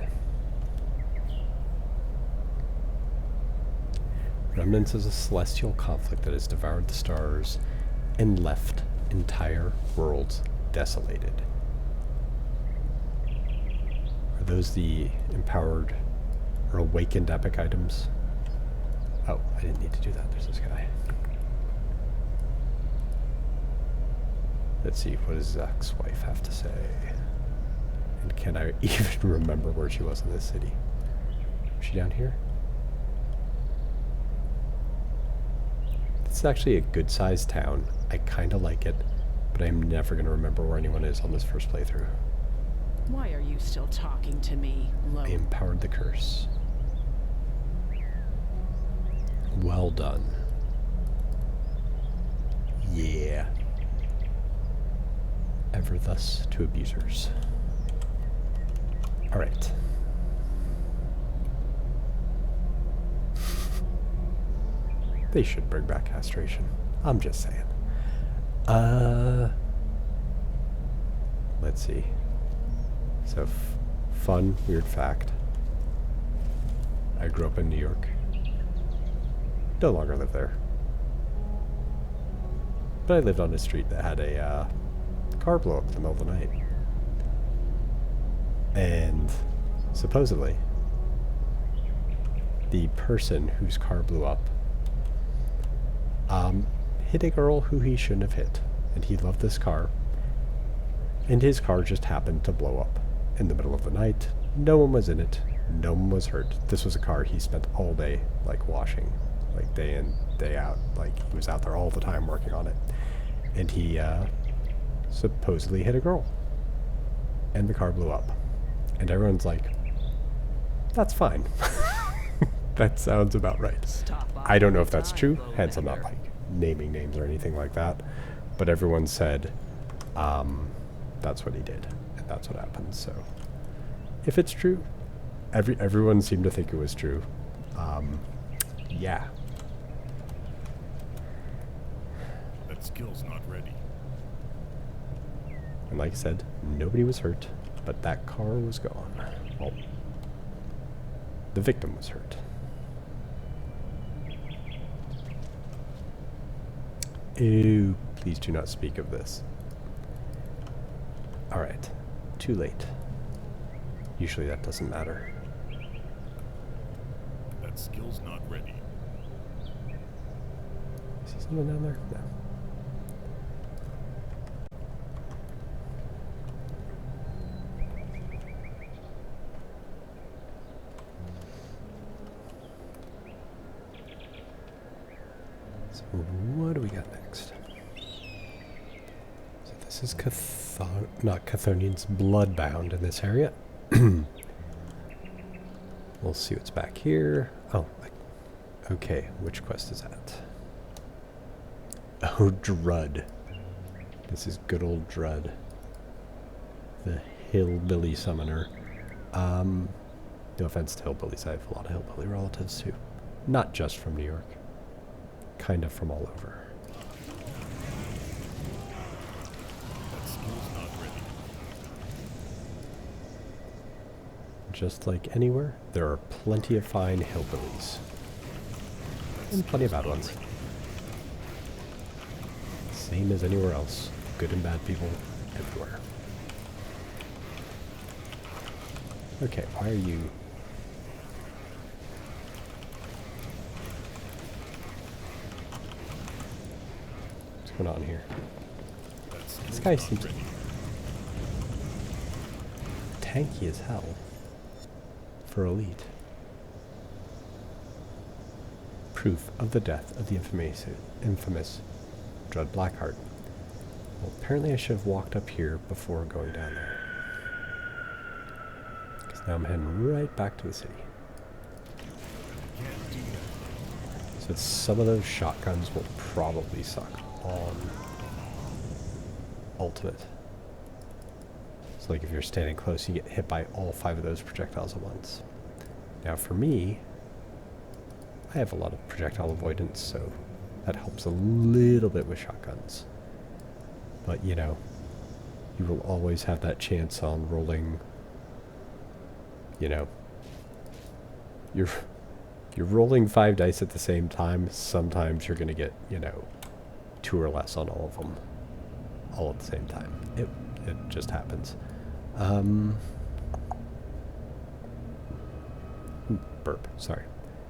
Remnants is a celestial conflict that has devoured the stars and left entire worlds desolated. Are those the empowered or awakened epic items? Oh, I didn't need to do that. There's this guy. Let's see, what does Zach's wife have to say? And can I even remember where she was in this city? Was she down here? It's actually a good-sized town. I kind of like it, but I'm never going to remember where anyone is on this first playthrough. Why are you still talking to me, I empowered the curse. Well done. Yeah. Ever thus to abusers. Alright. They should bring back castration. I'm just saying. Let's see. So, fun, weird fact. I grew up in New York. No longer live there. But I lived on a street that had a car blow up in the middle of the night. And supposedly, the person whose car blew up hit a girl who he shouldn't have hit. And he loved this car. And his car just happened to blow up in the middle of the night. No one was in it. No one was hurt. This was a car he spent all day, like, washing. Like, day in, day out. Like, he was out there all the time working on it. And he, supposedly hit a girl. And the car blew up. And everyone's like, that's fine. That sounds about right. I don't know if that's true, hence I'm not, like, naming names or anything like that. But everyone said, that's what he did. And that's what happened, so. If it's true, everyone seemed to think it was true. Yeah. That skill's not ready. And like I said, nobody was hurt, but that car was gone. Well, the victim was hurt. Ew, please do not speak of this. Alright, too late. Usually that doesn't matter. That skill's not ready. Is he someone down there? No. So what do we got next? So this is not Chthonian's Bloodbound in this area. We'll see what's back here. Oh, okay. Which quest is that? Oh, Drud. This is good old Drud. The hillbilly summoner. No offense to hillbillies. I have a lot of hillbilly relatives too. Not just from New York. Kind of from all over. That skill's not ready. Just like anywhere, there are plenty of fine hillbillies. And plenty of bad ones. Same as anywhere else. Good and bad people everywhere. Okay, why are you... What's going on here? This guy seems tanky as hell for elite. Proof of the death of the infamous Drud Blackheart. Well, apparently I should have walked up here before going down there. Because now I'm heading right back to the city. So some of those shotguns will probably suck on ultimate. So like if you're standing close, you get hit by all 5 of those projectiles at once. Now for me, I have a lot of projectile avoidance, so that helps a little bit with shotguns. But you know, you will always have that chance on rolling, you know, you're rolling 5 dice at the same time. Sometimes you're going to get, you know, 2 or less on all of them all at the same time. It just happens. Burp, sorry.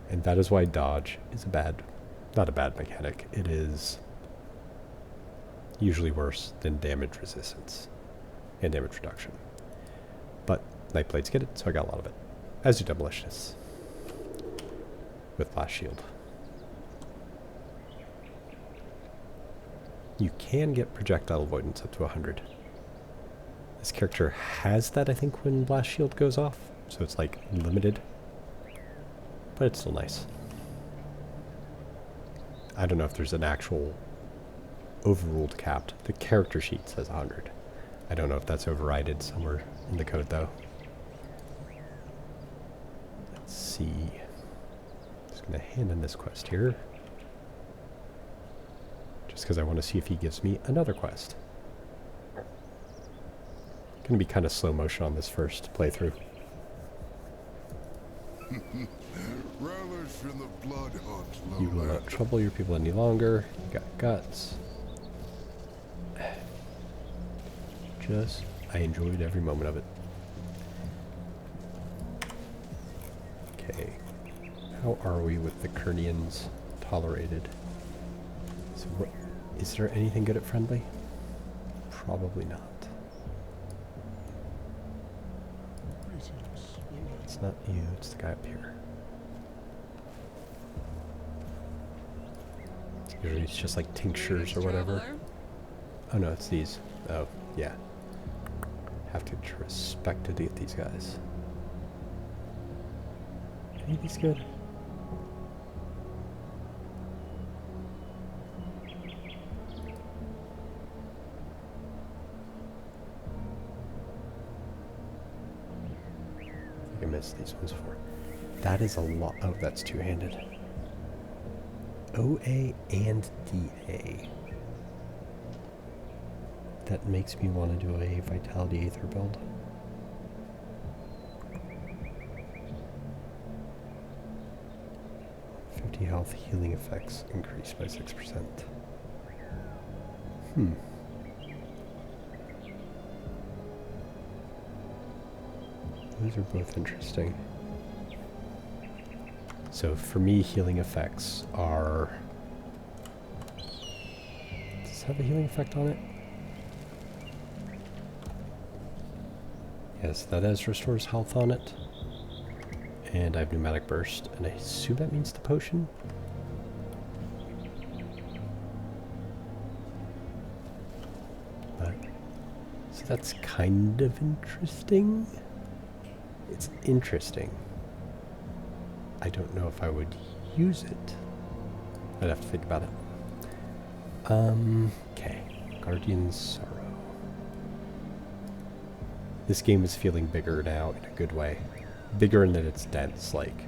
And that is why dodge is not a bad mechanic. It is usually worse than damage resistance and damage reduction. But Nightblades get it, so I got a lot of it. As do Demolitionists. With Blast Shield. You can get projectile avoidance up to 100. This character has that, I think, when Blast Shield goes off. So it's like limited. But it's still nice. I don't know if there's an actual overruled capped. The character sheet says 100. I don't know if that's overridden somewhere in the code though. Let's see. Just gonna hand in this quest here. Just because I want to see if he gives me another quest. Gonna be kind of slow motion on this first playthrough. Relish in the blood hunt, You will not trouble your people any longer. You got guts. I enjoyed every moment of it. Okay. How are we with the Kernians? Tolerated. So what, is there anything good at friendly? Probably not. It's not you, it's the guy up here. Usually it's just like tinctures or whatever. Oh no, it's these. Oh, yeah. Have to respect to get these guys. Any of these good? I think I missed these ones for. That is a lot. Oh, that's two-handed. OA and DA. That makes me want to do a Vitality Aether build. Health healing effects increased by 6%. Hmm. Those are both interesting. So for me, healing effects are... Does this have a healing effect on it? Yes, that has restores health on it. And I have pneumatic burst, and I assume that means the potion? But, so that's kind of interesting. It's interesting. I don't know if I would use it. I'd have to think about it. Okay. Guardian's Sorrow. This game is feeling bigger now in a good way. Bigger in that it's dense, like...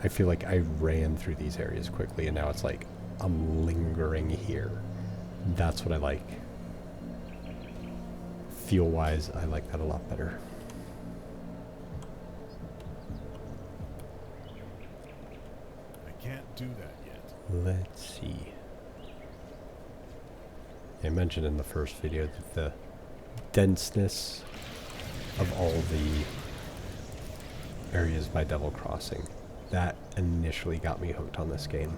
I feel like I ran through these areas quickly and now it's like, I'm lingering here. That's what I like. Feel-wise, I like that a lot better. I can't do that yet. Let's see. I mentioned in the first video that the denseness of all the areas by Devil Crossing, that initially got me hooked on this game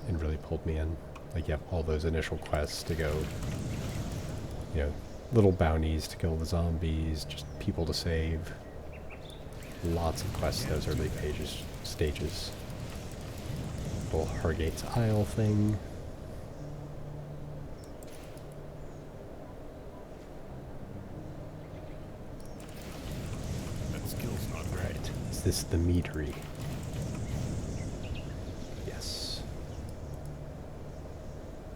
and really pulled me in. Like, you have all those initial quests to go, you know, little bounties to kill the zombies, just people to save. Lots of quests in those early stages. Little Hargate's Isle thing. That skill's not ready. Right. Is this the meadery? Yes.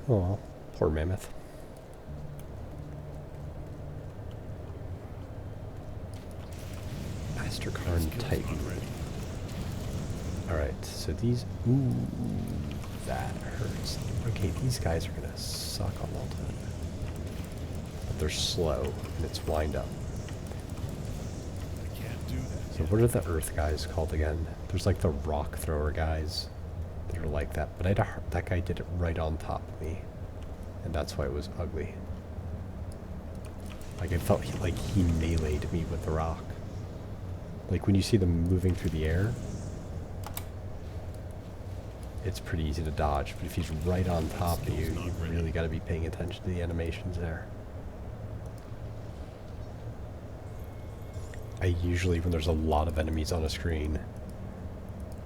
Oh, poor mammoth. Asterkarn Titan. Alright, so these... Ooh, that hurts. Okay, these guys are gonna suck on Malta. But they're slow, and it's wind up. I can't do that. So what are the earth guys called again? There's like the rock thrower guys that are like that. But that guy did it right on top of me. And that's why it was ugly. Like, it felt like he meleeed me with the rock. Like, when you see them moving through the air, it's pretty easy to dodge, but if he's right on top of you, you really got to be paying attention to the animations there. I usually, when there's a lot of enemies on a screen,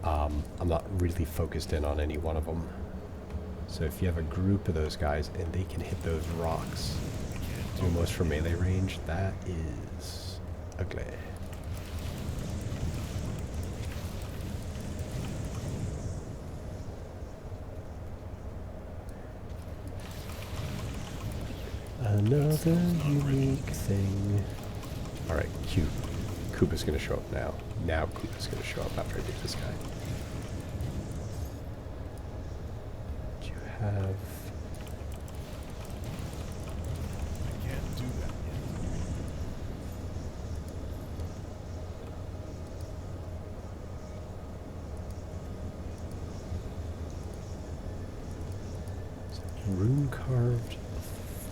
I'm not really focused in on any one of them. So if you have a group of those guys and they can hit those rocks almost from melee range, that is ugly. Another unique thing. Alright, Q. Koopa's gonna show up now. Now Koopa's gonna show up after I beat this guy. Do you have... I can't do that yet. Rune carved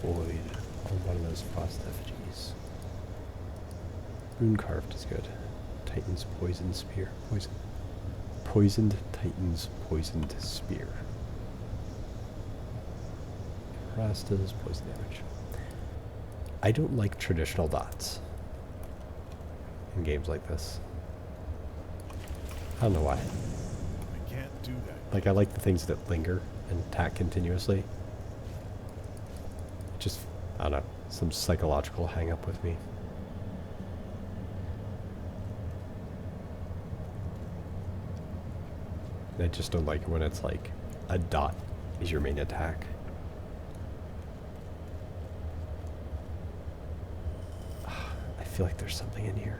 void on one of those frost effigies. Rune carved is good. Titan's poisoned spear. Poisoned Titan's poisoned spear. Rasta's poison damage. I don't like traditional dots in games like this. I don't know why. I can't do that. Like, I like the things that linger and attack continuously. Just, I don't know, some psychological hang up with me. And I just don't like it when it's like a dot is your main attack. I feel like there's something in here.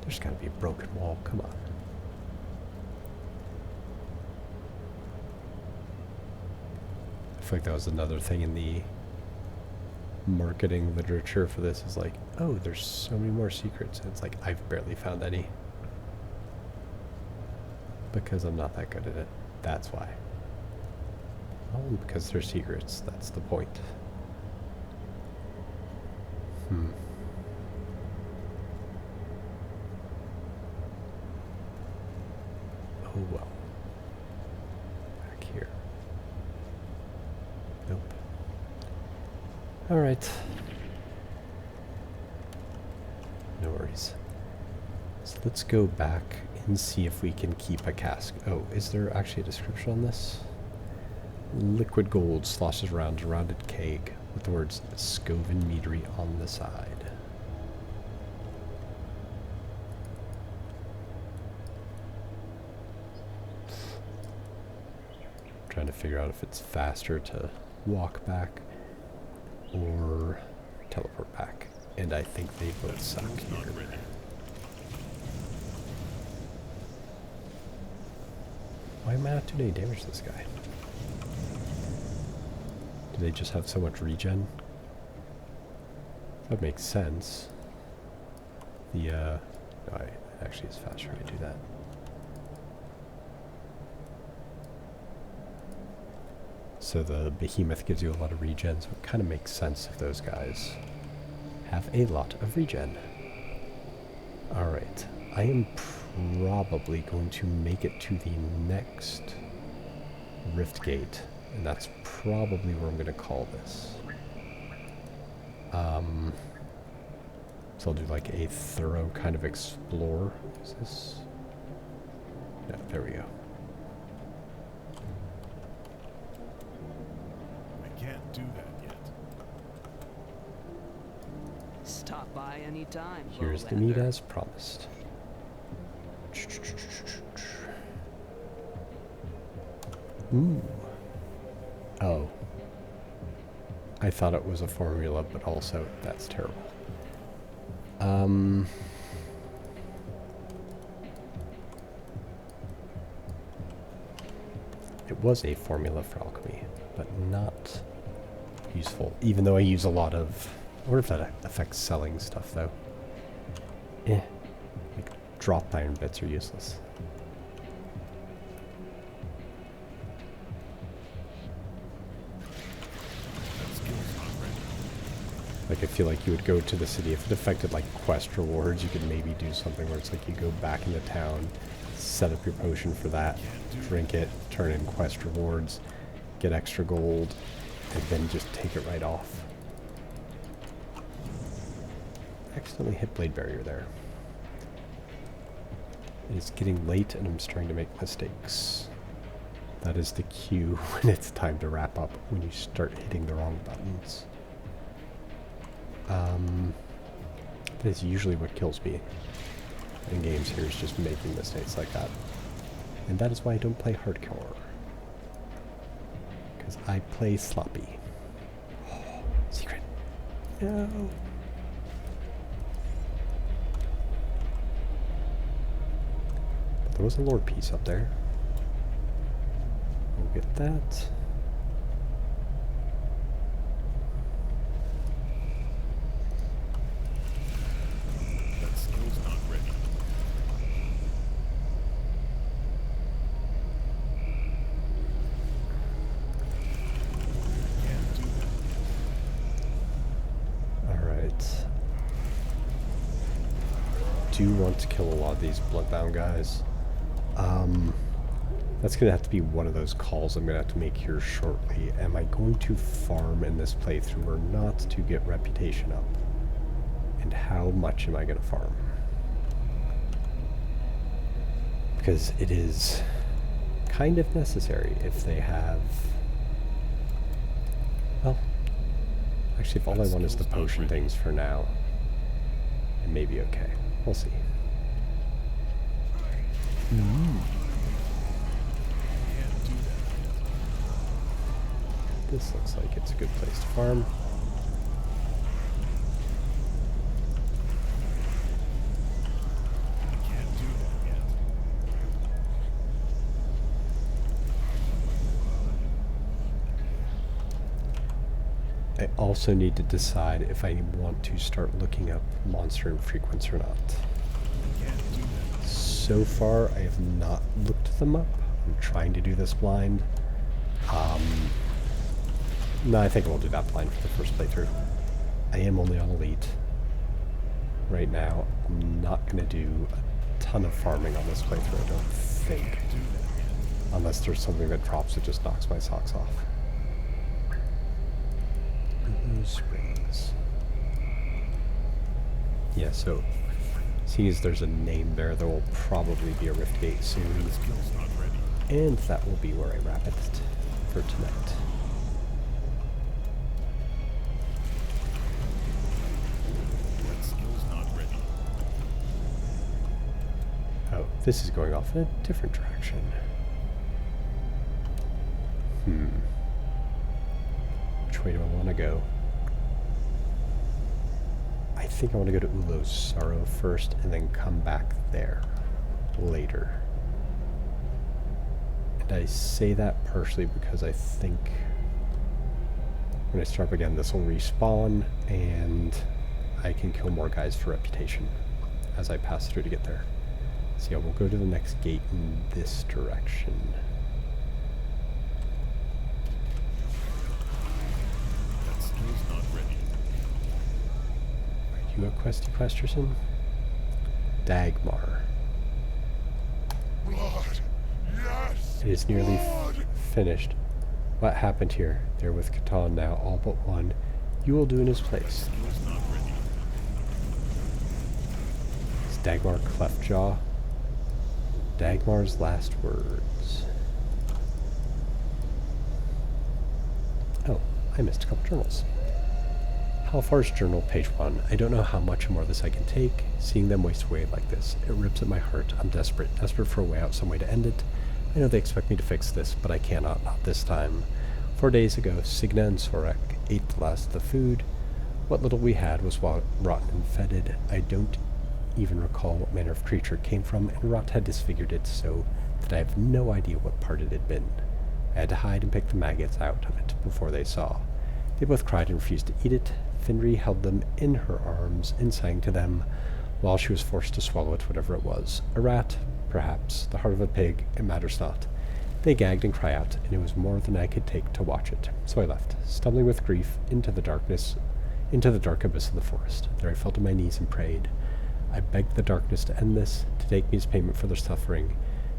There's gotta be a broken wall, come on. I feel like that was another thing in the marketing literature for this, is like, oh, there's so many more secrets. And it's like, I've barely found any. Because I'm not that good at it. That's why. Oh, because they're secrets. That's the point. Oh well. Back here. Nope. Alright. No worries. So let's go back and see if we can keep a cask. Oh, is there actually a description on this? Liquid gold sloshes around a rounded keg with the words Scoven Meadery on the side. Trying to figure out if it's faster to walk back or teleport back. And I think they both suck here. Why am I not doing any damage to this guy? Do they just have so much regen? That makes sense. The, no, actually it's faster to do that. So the behemoth gives you a lot of regen, so it kind of makes sense if those guys have a lot of regen. Alright, I am probably going to make it to the next rift gate, and that's probably where I'm going to call this. So I'll do like a thorough kind of explore. Is this? No, there we go. I can't do that yet. Stop by anytime. Here's the meat as promised. Ooh. Oh. I thought it was a formula, but also that's terrible. It was a formula for alchemy, but not useful, even though I use a lot of... I wonder if that affects selling stuff, though. Like, dropped iron bits are useless. Like, I feel like you would go to the city. If it affected, like, quest rewards, you could maybe do something where it's like you go back into town, set up your potion for that, drink it, turn in quest rewards, get extra gold, and then just take it right off. Accidentally hit blade barrier there. It is getting late and I'm starting to make mistakes. That is the cue when it's time to wrap up, when you start hitting the wrong buttons. That is usually what kills me in games here, is just making mistakes like that. And that is why I don't play hardcore. Because I play sloppy. Oh, secret. No. But there was a lore piece up there. We'll get that. Do want to kill a lot of these bloodbound guys. That's gonna have to be one of those calls I'm gonna have to make here shortly. Am I going to farm in this playthrough or not to get reputation up? And how much am I gonna farm? Because it is kind of necessary if they have... Well, actually if all I want is the potion things for now, it may be okay. We'll see. This looks like it's a good place to farm. I also need to decide if I want to start looking up monster infrequents or not. So far, I have not looked them up. I'm trying to do this blind. No, I think I will do that blind for the first playthrough. I am only on Elite right now. I'm not going to do a ton of farming on this playthrough, I don't think. Unless there's something that drops that just knocks my socks off. Springs. Yeah, so seeing as there's a name there, there will probably be a Rift Gate soon. And that will be where I wrap it for tonight. Oh, this is going off in a different direction. Which way do I want to go? I think I want to go to Ulo's Sorrow first and then come back there later. And I say that partially because I think when I start up again this will respawn and I can kill more guys for reputation as I pass through to get there. So yeah, we'll go to the next gate in this direction. That skill's not ready. Are you a questy questerson? Dagmar. Blood! Yes! It is nearly Blood! finished. What happened here? They're with Catan now, all but one. You will do in his place. Skill's not ready. Is Dagmar Cleftjaw? Dagmar's last words. Oh, I missed a couple journals. Halfar's journal, page 1. I don't know how much more this I can take. Seeing them waste away like this, it rips at my heart. I'm desperate for a way out, some way to end it. I know they expect me to fix this, but I cannot, not this time. 4 days ago, Signa and Sorek ate the last of the food. What little we had was rotten and fetid. I don't even recall what manner of creature it came from, and rot had disfigured it so that I have no idea what part it had been. I had to hide and pick the maggots out of it before they saw. They both cried and refused to eat it. Finri held them in her arms and sang to them, while she was forced to swallow it, whatever it was. A rat, perhaps, the heart of a pig, it matters not. They gagged and cried out, and it was more than I could take to watch it. So I left, stumbling with grief into the dark abyss of the forest. There I fell to my knees and prayed. I begged the darkness to end this, to take me as payment for their suffering,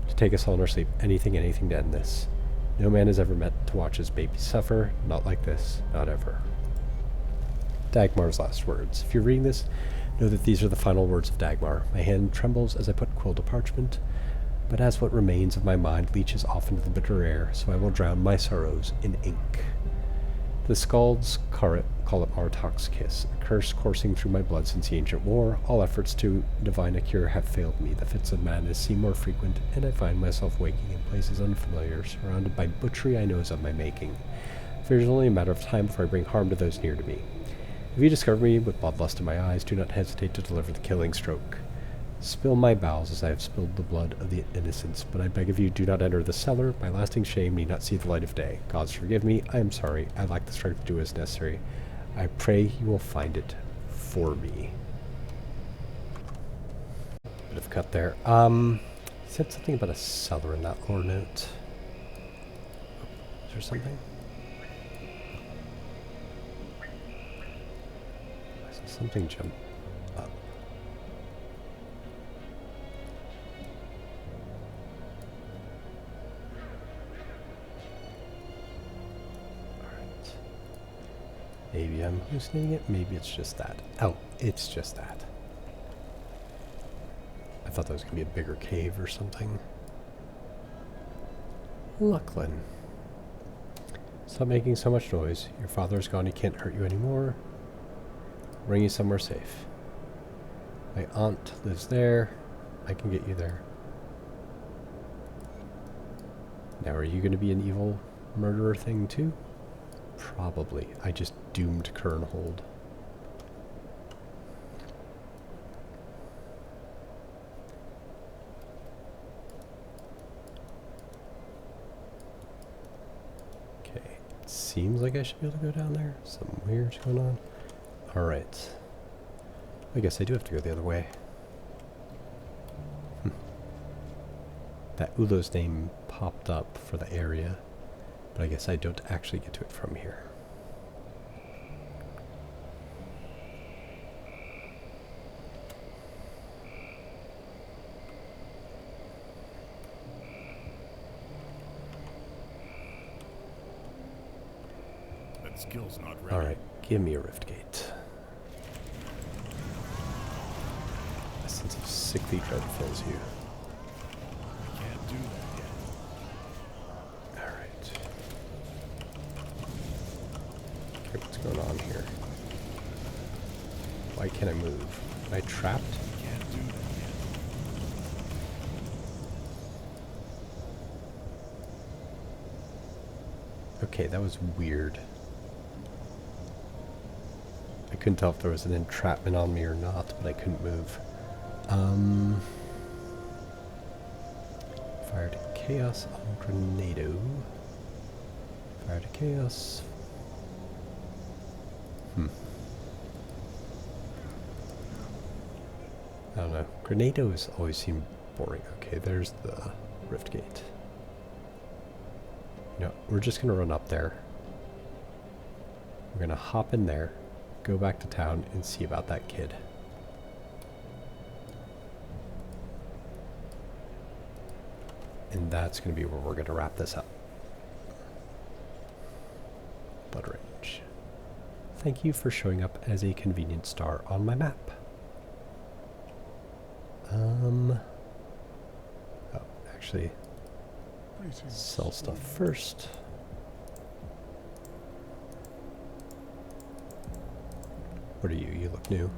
to take us all in our sleep, anything to end this. No man has ever met to watch his baby suffer, not like this, not ever. Dagmar's last words. If you're reading this, know that these are the final words of Dagmar. My hand trembles as I put quill to parchment, but as what remains of my mind leaches off into the bitter air, so I will drown my sorrows in ink. The Skalds call it Martok's kiss, a curse coursing through my blood since the ancient war. All efforts to divine a cure have failed me. The fits of madness seem more frequent, and I find myself waking in places unfamiliar, surrounded by butchery I know is of my making. Fear is only a matter of time before I bring harm to those near to me. If you discover me with bloodlust in my eyes, do not hesitate to deliver the killing stroke. Spill my bowels as I have spilled the blood of the innocents, but I beg of you, do not enter the cellar. My lasting shame need not see the light of day. Gods forgive me. I am sorry. I lack the strength to do as necessary. I pray you will find it for me. Bit of a cut there. He said something about a cellar in that lore note. Is there something? I saw something jump up. Maybe I'm hallucinating it. Maybe it's just that. Oh, it's just that. I thought that was going to be a bigger cave or something. Lucklin. Stop making so much noise. Your father's gone. He can't hurt you anymore. Bring you somewhere safe. My aunt lives there. I can get you there. Now, are you going to be an evil murderer thing too? Probably. I just doomed Kernhold. Okay. It seems like I should be able to go down there. Something weird's going on. Alright. I guess I do have to go the other way. that Ulo's name popped up for the area, but I guess I don't actually get to it from here. That skill's not ready. Alright, give me a rift gate. A sense of sickly dread fills you. Can't do that Alright. Okay, what's going on here? Why can't I move? Am I trapped? yet. Can't do that yet. Okay, that was weird. I couldn't tell if there was an entrapment on me or not, but I couldn't move. Fire to chaos on Grenado. Fire to chaos. I don't know. Grenados always seem boring. Okay, there's the rift gate. No, we're just gonna run up there. We're gonna hop in there, go back to town, and see about that kid. And that's gonna be where we're gonna wrap this up. Blood Range. Thank you for showing up as a convenient star on my map. Oh, actually, sell stuff first. What are you? You look new.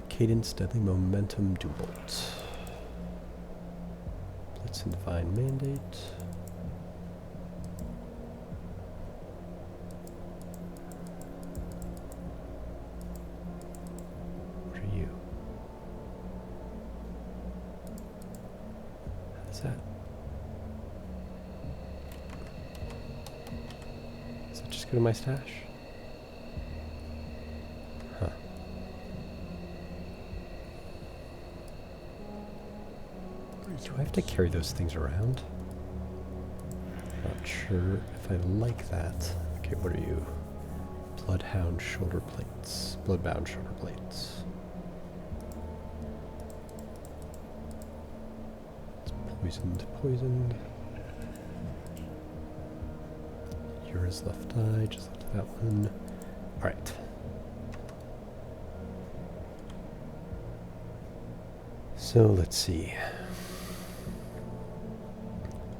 Cadence, Deadly Momentum, Dubolt. Blitz and Divine Mandate. What are you? How's that? Does that just go to my stash? Huh. Do I have to carry those things around? Not sure if I like that. Okay, what are you? Bloodhound shoulder plates. Bloodbound shoulder plates. It's poisoned, poisoned. Yours left eye, just left that one. Alright. So let's see.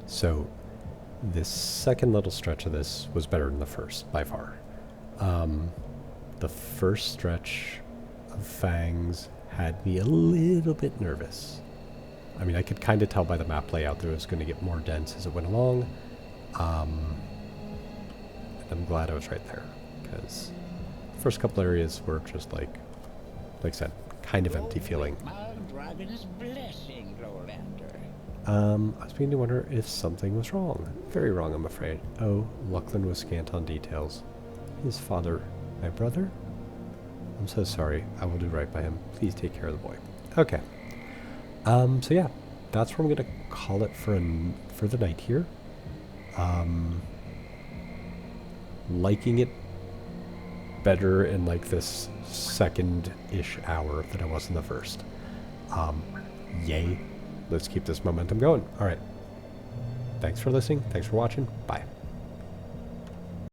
So this second little stretch of this was better than the first, by far. The first stretch of Fangs had me a little bit nervous. I mean, I could kind of tell by the map layout that it was going to get more dense as it went along. And I'm glad I was right there, because the first couple areas were just like I said, kind of empty feeling. I was beginning to wonder if something was wrong. Very wrong, I'm afraid. Oh, Lachlan was scant on details. His father, my brother? I'm so sorry. I will do right by him. Please take care of the boy. Okay. So yeah, that's where I'm going to call it for the night here. Liking it better in like this second-ish hour than I was in the first. Yay. Let's keep this momentum going. All right. Thanks for listening. Thanks for watching. Bye.